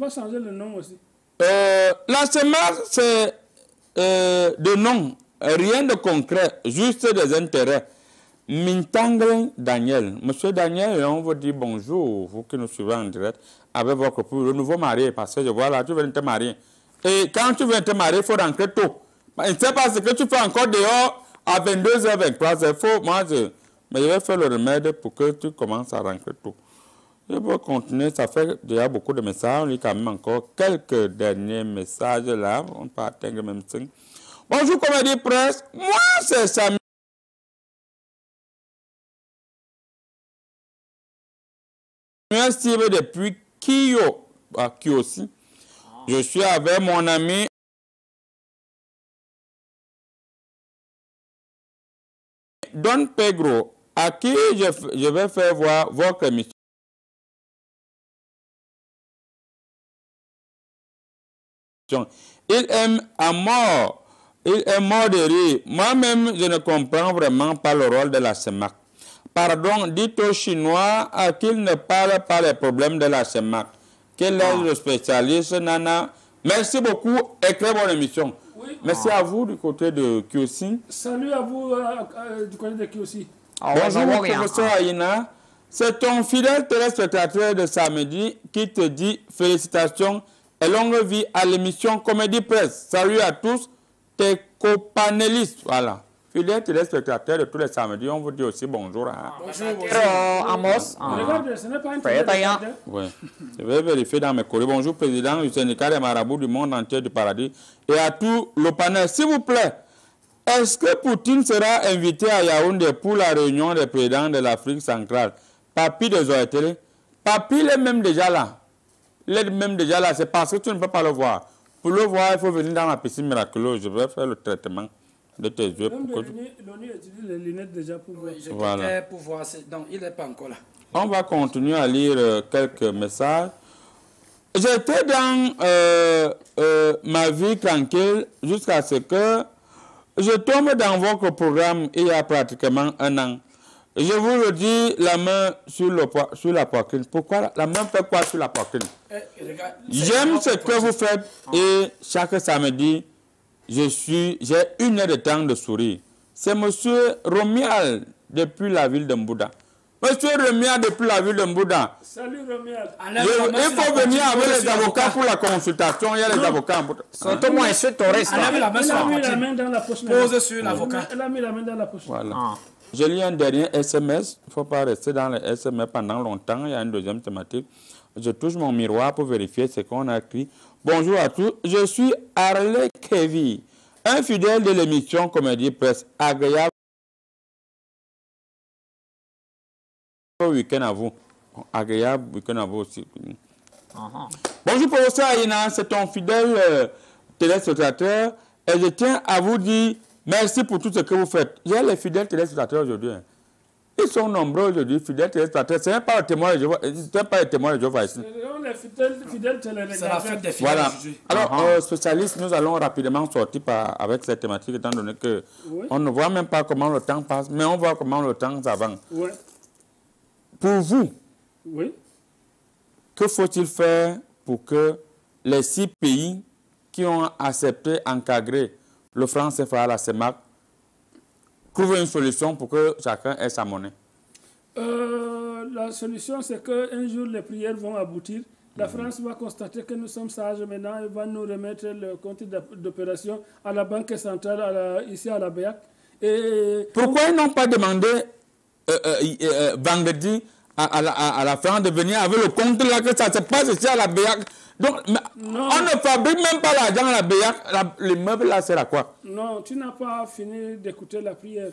On va changer le nom aussi. La CEMAC, c'est de nom, rien de concret, juste des intérêts. Mintangre Daniel. Monsieur Daniel, on vous dit bonjour, vous qui nous suivez en direct, avec votre pour le nouveau marié, parce que je vois là, tu viens de te marier. Et quand tu viens de te marier, il faut rentrer tôt. Je ne sais pas ce que tu fais encore dehors à 22h23, c'est faux. Moi, mais je vais faire le remède pour que tu commences à rentrer tôt. Je vais continuer, ça fait déjà beaucoup de messages. On lit quand même encore quelques derniers messages là. On peut atteindre même 5. Bonjour Comédie Presse. Moi, c'est Samuel Steve depuis Kyosi. Je suis avec mon ami Don Pedro, à qui je vais faire voir votre émission. Il aime à mort. Il est mort de rire. Moi-même, je ne comprends vraiment pas le rôle de la CEMAC. Pardon, dites aux Chinois qu'ils ne parlent pas des problèmes de la CEMAC. Quel est le spécialiste, Nana? Merci beaucoup et très bonne émission. Oui. Merci à vous du côté de Kyosi. Salut à vous du côté de Kyosi. Bonjour, professeur Aïna. C'est ton fidèle téléspectateur de samedi qui te dit félicitations et longue vie à l'émission Comédie Presse. Salut à tous tes copanélistes. Voilà. Fidèles téléspectateurs de tous les samedis, on vous dit aussi bonjour. Hein. Bonjour, Pero Amos, Regardez, ce n'est pas un frère Taïa. téléspectateur. Oui. Je vais vérifier dans mes courriers. Bonjour, président du syndicat des marabouts du monde entier du paradis et à tout le panel. S'il vous plaît, est-ce que Poutine sera invité à Yaoundé pour la réunion des présidents de l'Afrique centrale? Papi de Zoétélé. Papi, il est même déjà là. Il est même déjà là. C'est parce que tu ne peux pas le voir. Pour le voir, il faut venir dans la piscine miraculeuse. Je vais faire le traitement de tes yeux. Même Pour que tu... l'ONU utilise les lunettes déjà pour voir. Je Voilà. quittais pour voir. Donc, il n'est pas encore là. On va continuer à lire quelques messages. J'étais dans ma vie tranquille jusqu'à ce que je tombe dans votre programme il y a pratiquement un an. Je vous le dis, la main sur la poitrine. Pourquoi la main fait quoi sur la poitrine? Regarde, J'aime ce que vous faites et chaque samedi, j'ai une heure de temps de sourire. C'est monsieur Romial depuis la ville de Mbouda. Monsieur Romial depuis la ville de Mbouda. Salut Romial. Il faut venir avec les avocats pour la consultation. Il y a les avocats en Mbouda. Surtout moi, je suis touriste. Enlève la main Il sur a la mis la poitrine. main dans la poche. Pose sur l'avocat. Il a mis la main dans la poche. Voilà. Ah. Je lis un dernier SMS. Il ne faut pas rester dans les SMS pendant longtemps. Il y a une deuxième thématique. Je touche mon miroir pour vérifier ce qu'on a écrit. Bonjour à tous. Je suis Harley Kevy, un fidèle de l'émission Comédie Presse. Agréable week-end à vous. Agréable week-end à vous aussi. Bonjour professeur Aïna, c'est ton fidèle téléspectateur. Et je tiens à vous dire merci pour tout ce que vous faites. J'ai les fidèles téléspectateurs aujourd'hui. Hein. Ils sont nombreux aujourd'hui, fidèles téléspectateurs. Ce n'est pas le témoin de Jéhovah. Ce n'est pas le témoin de Jéhovah ici. Les fidèles C'est la fête des fidèles Voilà. aujourd'hui. Alors, spécialistes, nous allons rapidement sortir avec cette thématique, étant donné que on ne voit même pas comment le temps passe, mais on voit comment le temps s'avance. Oui. Pour vous, Oui. que faut-il faire pour que les 6 pays qui ont accepté, encadré le franc CFA, la CEMAC, trouvent une solution pour que chacun ait sa monnaie? La solution, c'est qu'un jour, les prières vont aboutir. La France va constater que nous sommes sages maintenant et va nous remettre le compte d'opération à la Banque centrale, ici à la BEAC. Et Pourquoi ils n'ont pas demandé vendredi à la France de venir avec le compte là que ça se passe ici à la BEAC? Donc, on ne fabrique même pas l'argent à la BEAC. Les meubles là, c'est à quoi? non, tu n'as pas fini d'écouter la prière.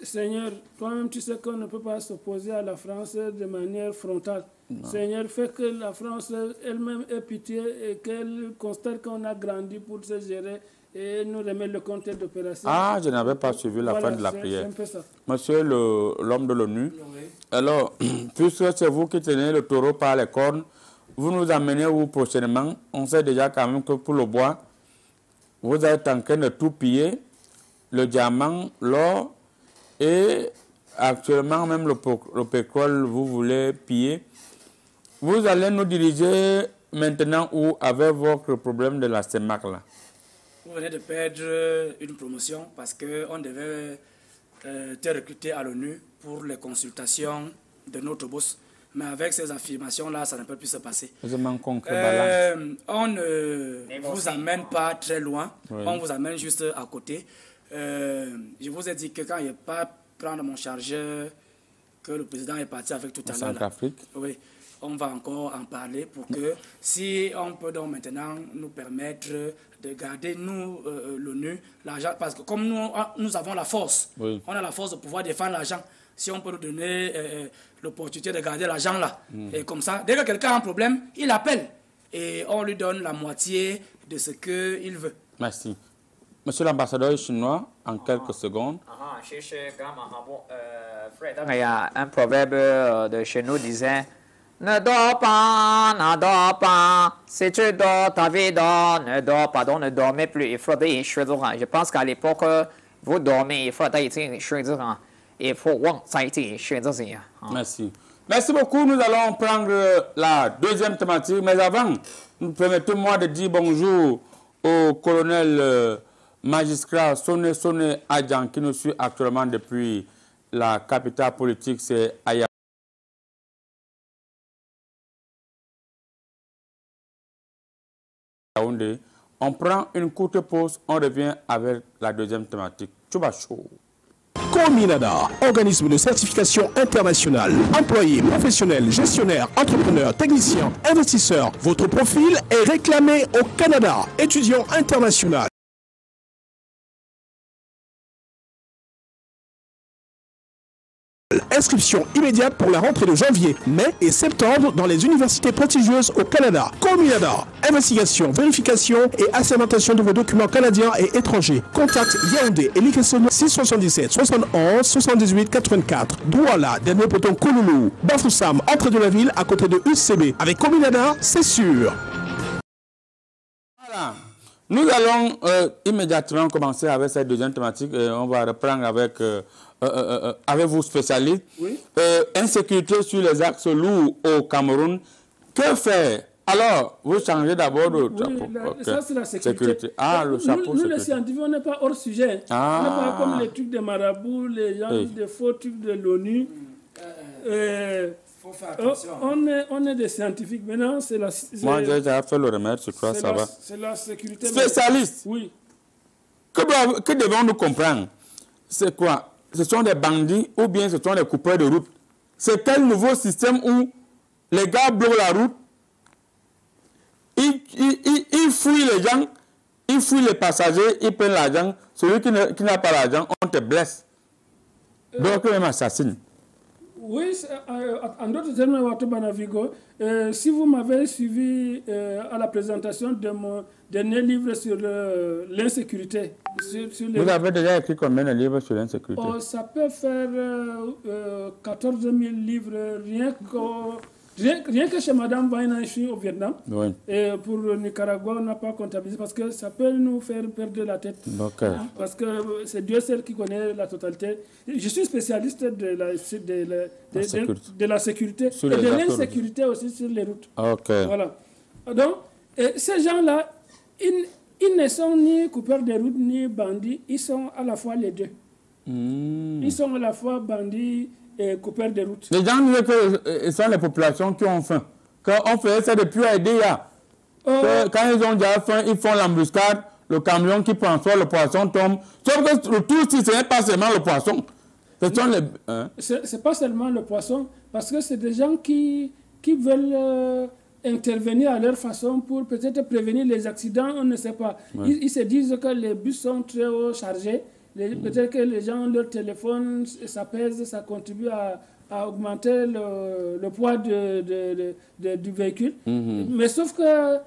Seigneur, toi-même, tu sais qu'on ne peut pas s'opposer à la France de manière frontale. Non. Seigneur, fais que la France elle-même ait pitié et qu'elle constate qu'on a grandi pour se gérer et nous remettre le compte d'opération. Ah, je n'avais pas suivi la fin de la prière. Monsieur l'homme de l'ONU, alors, puisque c'est vous qui tenez le taureau par les cornes, vous nous amenez où prochainement? On sait déjà quand même que pour le bois, vous êtes en train de tout piller, le diamant, l'or, et actuellement même le pétrole, vous voulez piller. Vous allez nous diriger maintenant où avec votre problème de la CEMAC là? Vous venez de perdre une promotion parce qu'on devait te recruter à l'ONU pour les consultations de notre boss. Mais avec ces affirmations-là, ça ne peut plus se passer. On ne vous amène pas très loin, oui. On vous amène juste à côté. Je vous ai dit que quand il n'est pas prendre mon chargeur, que le président est parti avec tout à l'heure. Centrafrique. Oui, on va encore en parler pour que si on peut donc maintenant nous permettre de garder, nous, l'ONU, l'argent, parce que comme nous avons la force, oui. On a la force de pouvoir défendre l'argent. Si on peut nous donner l'opportunité de garder l'argent là, et comme ça, dès que quelqu'un a un problème, il appelle et on lui donne la moitié de ce qu'il veut. Merci. Monsieur l'ambassadeur chinois, en quelques secondes. Il y a un proverbe de chez nous disait ne dors pas, si tu dors, ta vie dort, ne dors pas, donc ne dormez plus, il faudrait y choisir. Je pense qu'à l'époque, vous dormez, il faudrait y choisir. Il faut choisir. Merci. Merci beaucoup. Nous allons prendre la deuxième thématique. Mais avant, permettez-moi de dire bonjour au colonel magistrat Soné Adjan qui nous suit actuellement depuis la capitale politique, c'est Aya. Yaoundé. On prend une courte pause, on revient avec la deuxième thématique. Tchouba Show. Cominada, organisme de certification internationale. Employés, professionnels, gestionnaires, entrepreneurs, techniciens, investisseurs. Votre profil est réclamé au Canada. Étudiant international. Inscription immédiate pour la rentrée de janvier, mai et septembre dans les universités prestigieuses au Canada. Cominada, investigation, vérification et assermentation de vos documents canadiens et étrangers. Contact Yaoundé et Likesson 677 71 78 84. Douala, dernier poton Kouloulou. Bafoussam, entrée de la ville à côté de UCB. Avec Cominada, c'est sûr. Voilà. Nous allons immédiatement commencer avec cette deuxième thématique et on va reprendre avec vous spécialistes. Oui. Insécurité sur les axes lourds au Cameroun. Que faire? Alors, vous changez d'abord de chapeau. Oui, ça c'est la sécurité. Ah, le chapeau. Nous les scientifiques, on n'est pas hors sujet. Ah. On n'est pas comme les trucs des marabouts, les gens des faux trucs de l'ONU. Faut faire attention. On est des scientifiques. Maintenant, c'est la... Moi, j'ai déjà fait le remède, je crois, ça va. C'est la sécurité. Spécialiste. Oui. Que devons-nous comprendre? C'est quoi? Ce sont des bandits ou bien ce sont des coupeurs de route? C'est quel nouveau système où les gars bloquent la route, ils fouillent les gens, ils fouillent les passagers, ils prennent l'argent. Celui qui n'a pas l'argent, on te blesse. Donc, même assassine. Oui, en d'autres termes, Wato Banavigo, si vous m'avez suivi à la présentation de mon dernier livre sur l'insécurité. Vous avez déjà écrit combien de livres sur l'insécurité? Ça peut faire 14 000 livres, rien que chez Madame Baina, je suis au Vietnam. Oui. Et pour le Nicaragua, on n'a pas comptabilisé parce que ça peut nous faire perdre la tête. Okay. Parce que c'est Dieu seul qui connaît la totalité. Je suis spécialiste de la sécurité et de l'insécurité aussi sur les routes. Okay. Voilà. Donc, ces gens-là, ils ne sont ni coupeurs de route ni bandits, ils sont à la fois les deux. Ils sont à la fois bandits et coupeurs de route. Les gens disent que ce sont les populations qui ont faim. Quand on fait ça depuis Aïdéa, quand ils ont déjà faim, ils font l'embuscade, le camion qui prend soin, le poisson tombe. Sauf que le tout, ce n'est pas seulement le poisson. C'est pas seulement le poisson, parce que c'est des gens qui veulent intervenir à leur façon pour peut-être prévenir les accidents, on ne sait pas. Ouais. Ils se disent que les bus sont très haut chargés. Peut-être que les gens, leur téléphone, ça pèse, ça contribue à augmenter le poids du véhicule. Mais sauf que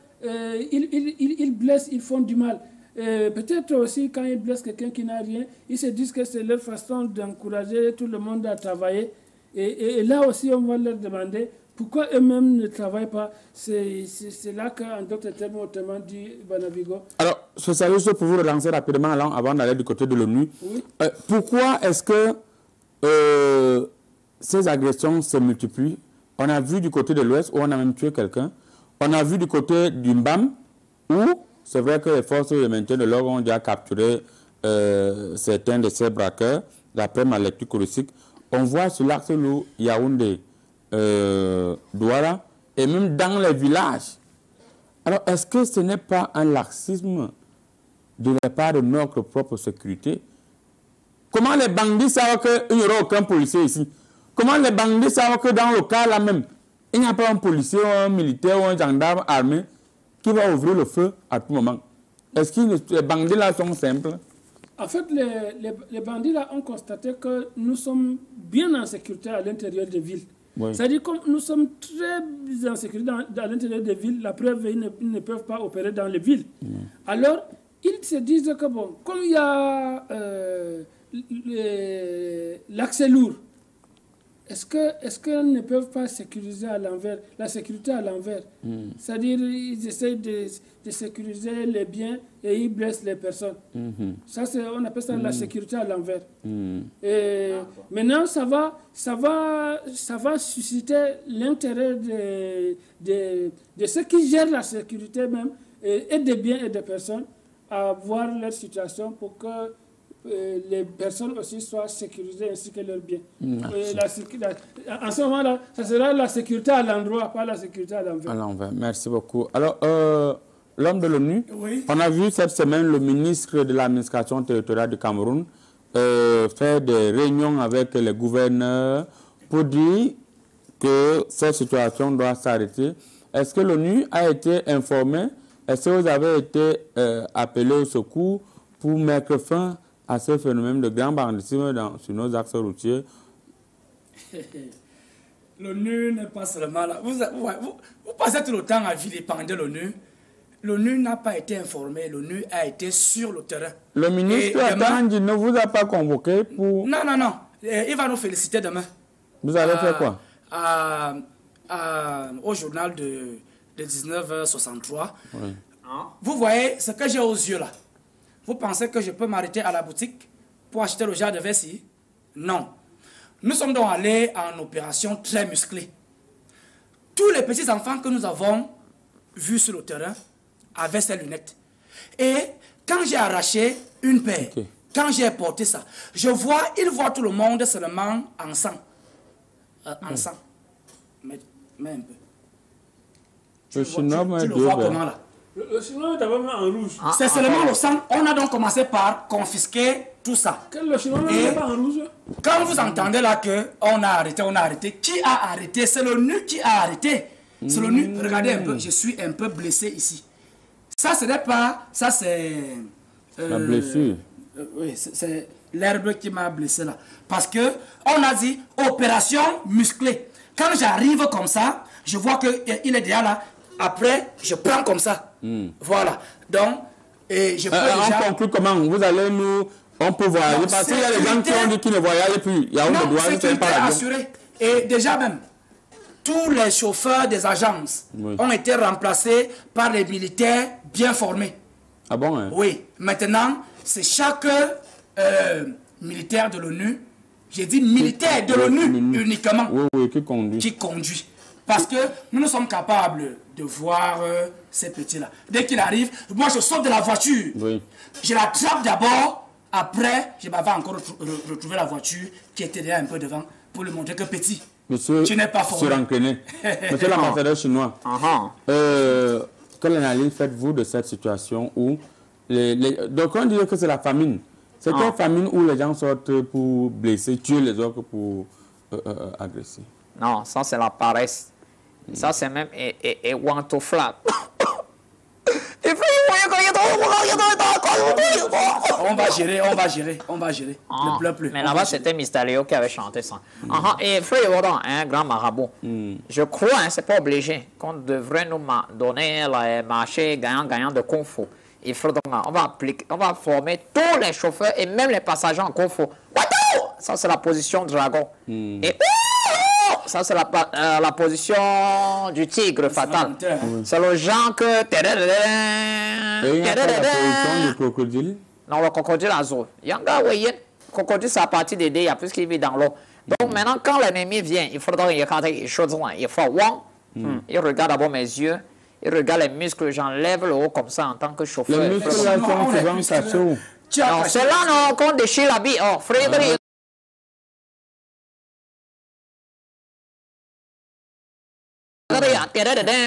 ils blessent, ils font du mal. Peut-être aussi quand ils blessent quelqu'un qui n'a rien, ils se disent que c'est leur façon d'encourager tout le monde à travailler. Et là aussi, on va leur demander pourquoi eux-mêmes ne travaillent pas. C'est là qu'en d'autres termes, autrement dit, Banavigo. Alors, c'est juste pour vous relancer rapidement avant d'aller du côté de l'ONU. Oui. Pourquoi est-ce que ces agressions se multiplient? On a vu du côté de l'Ouest où on a même tué quelqu'un. On a vu du côté du Mbam où c'est vrai que les forces de maintien de l'ordre ont déjà capturé certains de ces braqueurs, d'après ma lecture colossique. On voit sur l'axe lourd Yaoundé, Douala, et même dans les villages. Alors, est-ce que ce n'est pas un laxisme de la part de notre propre sécurité? Comment les bandits savent qu'il n'y aura aucun policier ici? Comment les bandits savent que dans le cas là même, il n'y a pas un policier, ou un militaire, ou un gendarme armé qui va ouvrir le feu à tout moment? Est-ce que les bandits là sont simples? En fait, les bandits là ont constaté que nous sommes bien en sécurité à l'intérieur des villes. Oui. C'est-à-dire que nous sommes très en sécurité à l'intérieur des villes. La preuve, ils ne peuvent pas opérer dans les villes. Alors, ils se disent que bon, comme il y a l'accès lourd, est-ce qu'ils ne peuvent pas sécuriser à l'envers, la sécurité à l'envers? C'est-à-dire ils essayent de sécuriser les biens et ils blessent les personnes. Ça, on appelle ça la sécurité à l'envers. Et maintenant, ça va susciter l'intérêt de ceux qui gèrent la sécurité même, et des biens et des personnes, à voir leur situation pour que les personnes aussi soient sécurisées ainsi que leurs biens. En ce moment-là, ça sera la sécurité à l'endroit, pas la sécurité à l'envers. À l'envers, merci beaucoup. Alors, l'homme de l'ONU. Oui. On a vu cette semaine le ministre de l'administration territoriale du Cameroun faire des réunions avec les gouverneurs pour dire que cette situation doit s'arrêter. Est-ce que l'ONU a été informée? Est-ce que vous avez été appelé au secours pour mettre fin à ce phénomène de grand banditisme sur nos axes routiers? L'ONU n'est pas seulement là. Vous passez tout le temps à vilipender l'ONU. L'ONU n'a pas été informée. L'ONU a été sur le terrain. Le ministre Atandi ne vous a pas convoqué pour... Non, non, non. Il va nous féliciter demain. Vous allez faire quoi? Au journal de 19h63. Oui. Vous voyez ce que j'ai aux yeux là. Vous pensez que je peux m'arrêter à la boutique pour acheter le genre de vessie? Non. Nous sommes donc allés en opération très musclée. Tous les petits enfants que nous avons vus sur le terrain avaient ces lunettes. Et quand j'ai arraché une paire, quand j'ai porté ça, ils voient tout le monde seulement en sang. En sang. Mais un peu. Tu le vois comment là? Le chinois est vraiment en rouge. C'est seulement le sang. On a donc commencé par confisquer tout ça. Le chinois n'est pas en rouge. Quand vous entendez là qu'on a arrêté, qui a arrêté? C'est l'ONU qui a arrêté. C'est l'ONU. Regardez un peu, je suis un peu blessé ici. Ça, ce n'est pas... Ça, c'est... La blessure. Oui, c'est l'herbe qui m'a blessé là. Parce que on a dit opération musclée. Quand j'arrive comme ça, je vois qu'il est déjà là. Après, je prends comme ça. Voilà. Donc, et je peux déjà... On conclut comment? Vous allez nous... On peut voyager. Parce qu'il y a des gens qui ont dit qu'ils ne voyagent plus. Il y a non, sécurité assurée. Et déjà même, tous les chauffeurs des agences ont été remplacés par les militaires bien formés. Ah bon, hein? Oui. Maintenant, c'est chaque militaire de l'ONU, j'ai dit militaire de l'ONU uniquement, qui conduit. Parce que nous sommes capables de voir ces petits-là. Dès qu'il arrive, moi je saute de la voiture. Je l'attrape d'abord. Après, je m'avais encore retrouvé la voiture qui était déjà un peu devant pour lui montrer que petit, monsieur, tu n'es pas formé. Monsieur l'ambassadeur chinois, quelle analyse faites-vous de cette situation où donc on dit que c'est la famine. C'est une famine où les gens sortent pour blesser, tuer les autres pour agresser. Non, ça c'est la paresse. Ça c'est même et wantofla. On va gérer. Ne pleure plus. Mais là-bas, c'était Mysterio qui avait chanté ça. Et Frère Wodan, un grand marabout. Je crois, c'est pas obligé, qu'on devrait nous donner le marché gagnant de Kung Fu. Il faudra, on va former tous les chauffeurs et même les passagers en Kung Fu. Ça, c'est la position dragon. Et ça, c'est la position du tigre fatal. C'est le genre que... Et il y a pas la position du crocodile? Non, le crocodile azul. Le crocodile, c'est la partie des dés, puisqu'il vit dans l'eau. Donc maintenant, quand l'ennemi vient, il faudra regarder les choses. Il faut il regarde d'abord mes yeux, il regarde les muscles, j'enlève le haut comme ça en tant que chauffeur. Les muscles là sont souvent cachés où? Non, c'est là non, qu'on déchire la bille. Oh, Frédéric.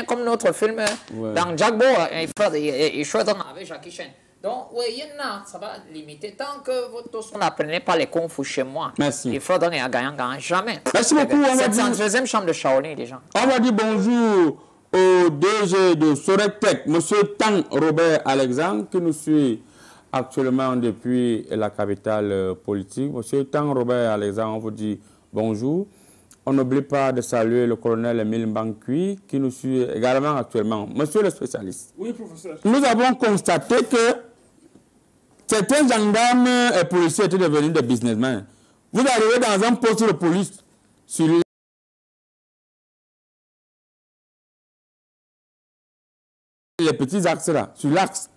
Comme notre film dans Jack Bo, il choisit avec Jackie Chan. Donc, oui, ça va limiter. Tant que vous n'apprenez pas les kung fu chez moi, merci. Il faut donner un gagnant, jamais. Merci beaucoup. C'est la deuxième chambre de Shaolin, déjà. On va dire bonjour au DG de Sorectec, M. Tang Robert Alexandre, qui nous suit actuellement depuis la capitale politique. M. Tang Robert Alexandre, on vous dit bonjour. On n'oublie pas de saluer le colonel Emile Mbankui qui nous suit également actuellement. Monsieur le spécialiste, oui, professeur. Nous avons constaté que certains gendarmes et policiers étaient devenus des businessmen. Vous arrivez dans un poste de police sur les petits axes là, sur l'axe.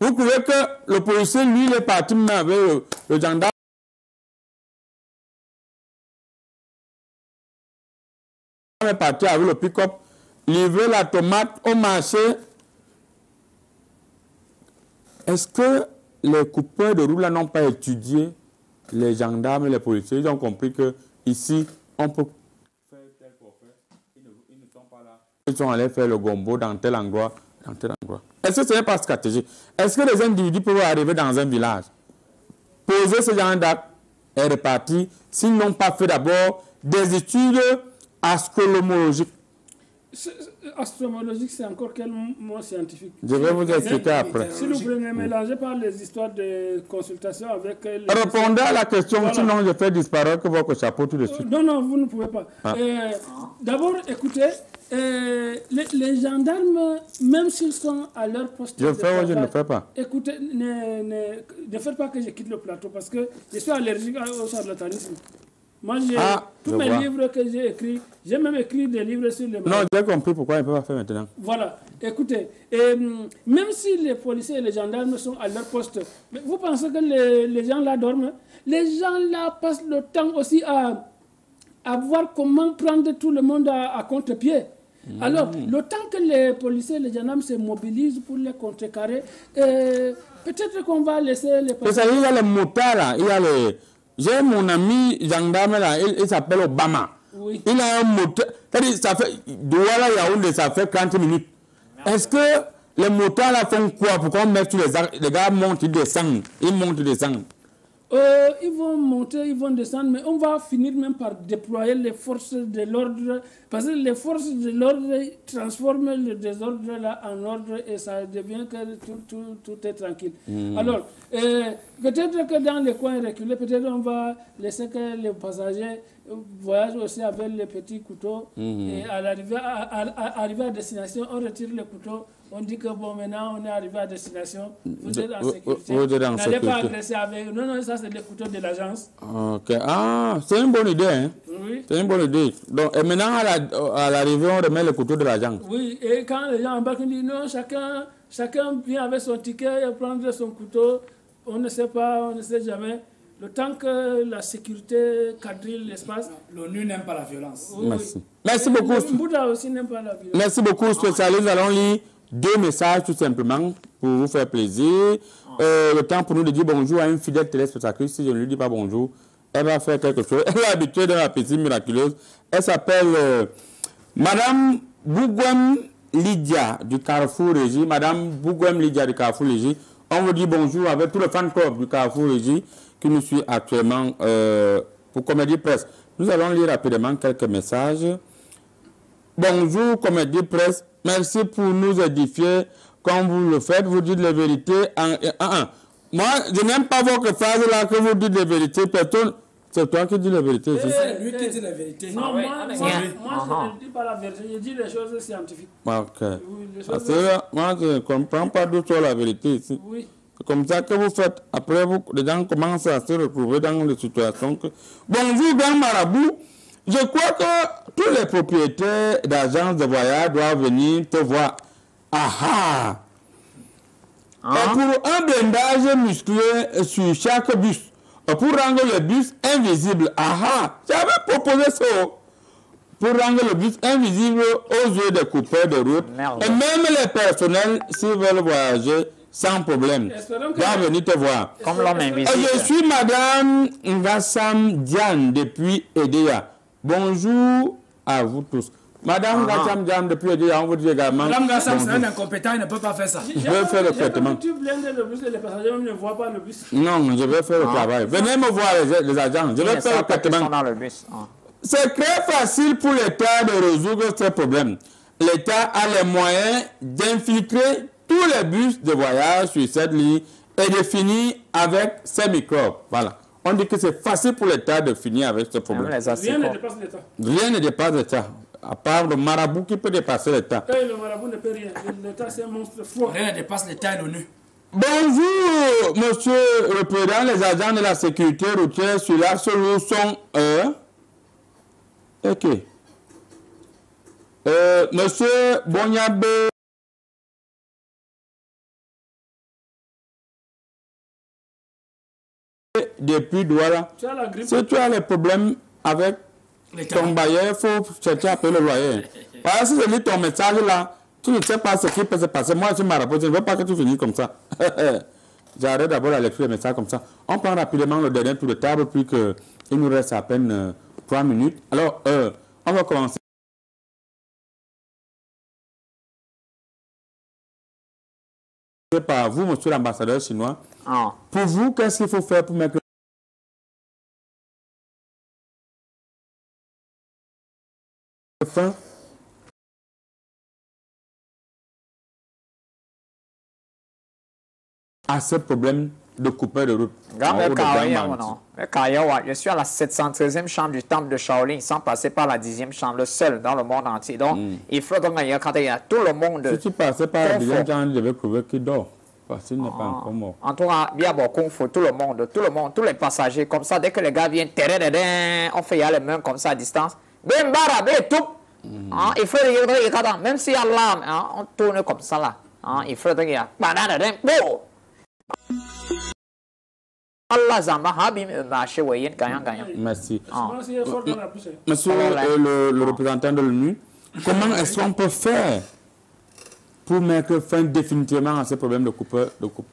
Vous trouvez que le policier, lui, il est parti avec le gendarme. Est parti avec le pick-up, livrer la tomate au marché. Est-ce que les coupeurs de roue n'ont pas étudié les gendarmes et les policiers? Ils ont compris que ici on peut faire tel forfait. Ils ne sont pas là. Ils sont allés faire le gombo dans tel endroit. dans tel endroit. Est-ce que ce n'est pas stratégique? Est-ce que les individus peuvent arriver dans un village, poser ce genre d'acte et repartir s'ils n'ont pas fait d'abord des études astrologiques? Astrologique, c'est encore quel mot scientifique? Je vais vous expliquer après. Si vous ne mélangez pas les histoires de consultation avec... Répondez à la question, voilà. Sinon je fais disparaître votre chapeau tout de suite. Non, non, vous ne pouvez pas. Ah. D'abord, écoutez, les gendarmes, même s'ils sont à leur poste je fais ou je ne fais pas? Écoutez, ne faites pas que je quitte le plateau parce que je suis allergique au charlatanisme. Moi, tous mes livres que j'ai écrits, j'ai même écrit des livres sur les... Non, j'ai compris pourquoi ils ne peuvent pas faire maintenant. Voilà. Écoutez, même si les policiers et les gendarmes sont à leur poste, vous pensez que les gens là dorment? Les gens là passent le temps aussi à voir comment prendre tout le monde à contre-pied. Alors, le temps que les policiers et les gendarmes se mobilisent pour les contrecarrer, peut-être qu'on va laisser les... Parce qu'il y a les motards là, il y a les... J'ai mon ami gendarme là, il s'appelle Obama. Oui. Il a un moteur. C'est-à-dire, ça fait. Douala Yaoundé, ça fait 30 minutes. Est-ce que les motards là font quoi? Pourquoi on met tous les gars montent, ils descendent. Ils montent, ils descendent. Ils vont monter, ils vont descendre, mais on va finir même par déployer les forces de l'ordre, parce que les forces de l'ordre transforment le désordre là en ordre et ça devient que tout est tranquille. Alors, peut-être que dans les coins reculés, peut-être on va laisser que les passagers voyagent aussi avec les petits couteaux et à l'arrivée à destination, on retire les couteaux. On dit que bon, maintenant on est arrivé à destination, vous êtes en sécurité. Vous n'allez pas agresser avec. Non, non, ça c'est les couteaux de l'agence. Ok, ah, c'est une bonne idée. Hein? Oui. C'est une bonne idée. Donc, et maintenant à l'arrivée, on remet les couteaux de l'agence. Oui, et quand les gens embarquent, on dit non, chacun vient avec son ticket et prendre son couteau. On ne sait pas, on ne sait jamais. Le temps que la sécurité quadrille l'espace. L'ONU n'aime pas la violence. Oui, merci. Oui. Merci beaucoup. Le Bouddha aussi n'aime pas la violence. Merci beaucoup, spécialiste. Nous allons lire 2 messages tout simplement pour vous faire plaisir. Le temps pour nous de dire bonjour à une fidèle téléspectatrice. Si je ne lui dis pas bonjour, elle va faire quelque chose. Elle est habituée dans la piscine miraculeuse. Elle s'appelle Madame Bougouem Lydia du Carrefour Régie. Madame Bougouem Lydia du Carrefour Régie. On vous dit bonjour avec tout le fan club du Carrefour Régie qui nous suit actuellement pour Comédie Presse. Nous allons lire rapidement quelques messages. Bonjour Comédie Presse. Merci pour nous édifier comme vous le faites. Vous dites la vérité. Moi, je n'aime pas votre phrase là que vous dites la vérité. C'est toi qui dis la vérité. C'est lui qui dit la vérité. Non, moi je ne dis pas la vérité. Je dis les choses scientifiques. Ok. Oui, parce que moi, je ne comprends pas d'où soit la vérité ici. Oui. C'est comme ça que vous faites. Après, les gens commencent à se retrouver dans des situations que... Bonjour, grand marabout. Je crois que tous les propriétaires d'agences de voyage doivent venir te voir. Ah ah! Et pour un blindage musclé sur chaque bus, pour rendre le bus invisible. Ah ah! J'avais proposé ça. Pour rendre le bus invisible aux yeux des coupeurs de route. Merde. Et même les personnels, s'ils veulent voyager sans problème, doivent venir te voir. Comme l'homme invisible. Je suis Madame Ngassam Diane depuis Edea. Bonjour à vous tous. Madame Ngassam Diane depuis Edea, on vous dit également. Madame Ngassam, c'est un incompétent, il ne peut pas faire ça. Je vais faire le traitement. Tu blindes le bus et les passagers ne voient pas le bus. Non, je vais faire le travail. Venez me voir les agents. Je vais faire le traitement. C'est très facile pour l'État de résoudre ces problèmes. L'État a les moyens d'infiltrer tous les bus de voyage sur cette ligne et de finir avec ces microbes. Voilà. On dit que c'est facile pour l'État de finir avec ce problème. Rien ne dépasse l'État. Rien ne dépasse l'État. À part le marabout qui peut dépasser l'État. Le marabout ne peut rien. L'État, c'est un monstre fort. Rien ne dépasse l'État et l'ONU. Bonjour, monsieur le président. Les agents de la sécurité routière sur la route sont... Ok. Monsieur Bonyabé... Depuis Douala, si tu as les problèmes avec ton bailleur, il faut chercher à appeler le loyer. Parce que si je lis ton message là, tu ne sais pas ce qui peut se passer. Moi, je marabout, je ne veux pas que tu finisses comme ça. J'arrête d'abord la lecture des messages comme ça. On prend rapidement le dernier tour de table, puis qu'il nous reste à peine 3 minutes. Alors, on va commencer. par vous, monsieur l'ambassadeur chinois. Ah. Pour vous, qu'est-ce qu'il faut faire pour mettre fin à ce problème de coupeur de route? Je suis à la 713e chambre du temple de Shaolin sans passer par la 10e chambre, le seul dans le monde entier. Donc, il faut donc tout le monde. Si tu passais par la 10e chambre, je vais prouver qu'il dort. Parce qu'il n'est pas encore mort. En tout cas, bien bon, Kung Fu, tout le monde, tous les passagers, comme ça, dès que les gars viennent, on fait les mains comme ça à distance. Il faut regarder, même s'il y a l'arme, on tourne comme ça là. Il faut regarder. Merci. Monsieur le représentant de l'ONU, comment est-ce qu'on peut faire pour mettre fin définitivement à ce problème de coupeur de route?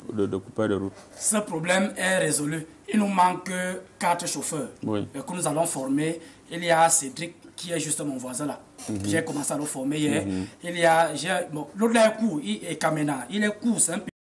Ce problème est résolu. Il nous manque 4 chauffeurs que nous allons former. Il y a Cédric qui est juste mon voisin là. J'ai commencé à le former hier. Il y a l'autre là est court, il est Kamena. Il est court, c'est un peu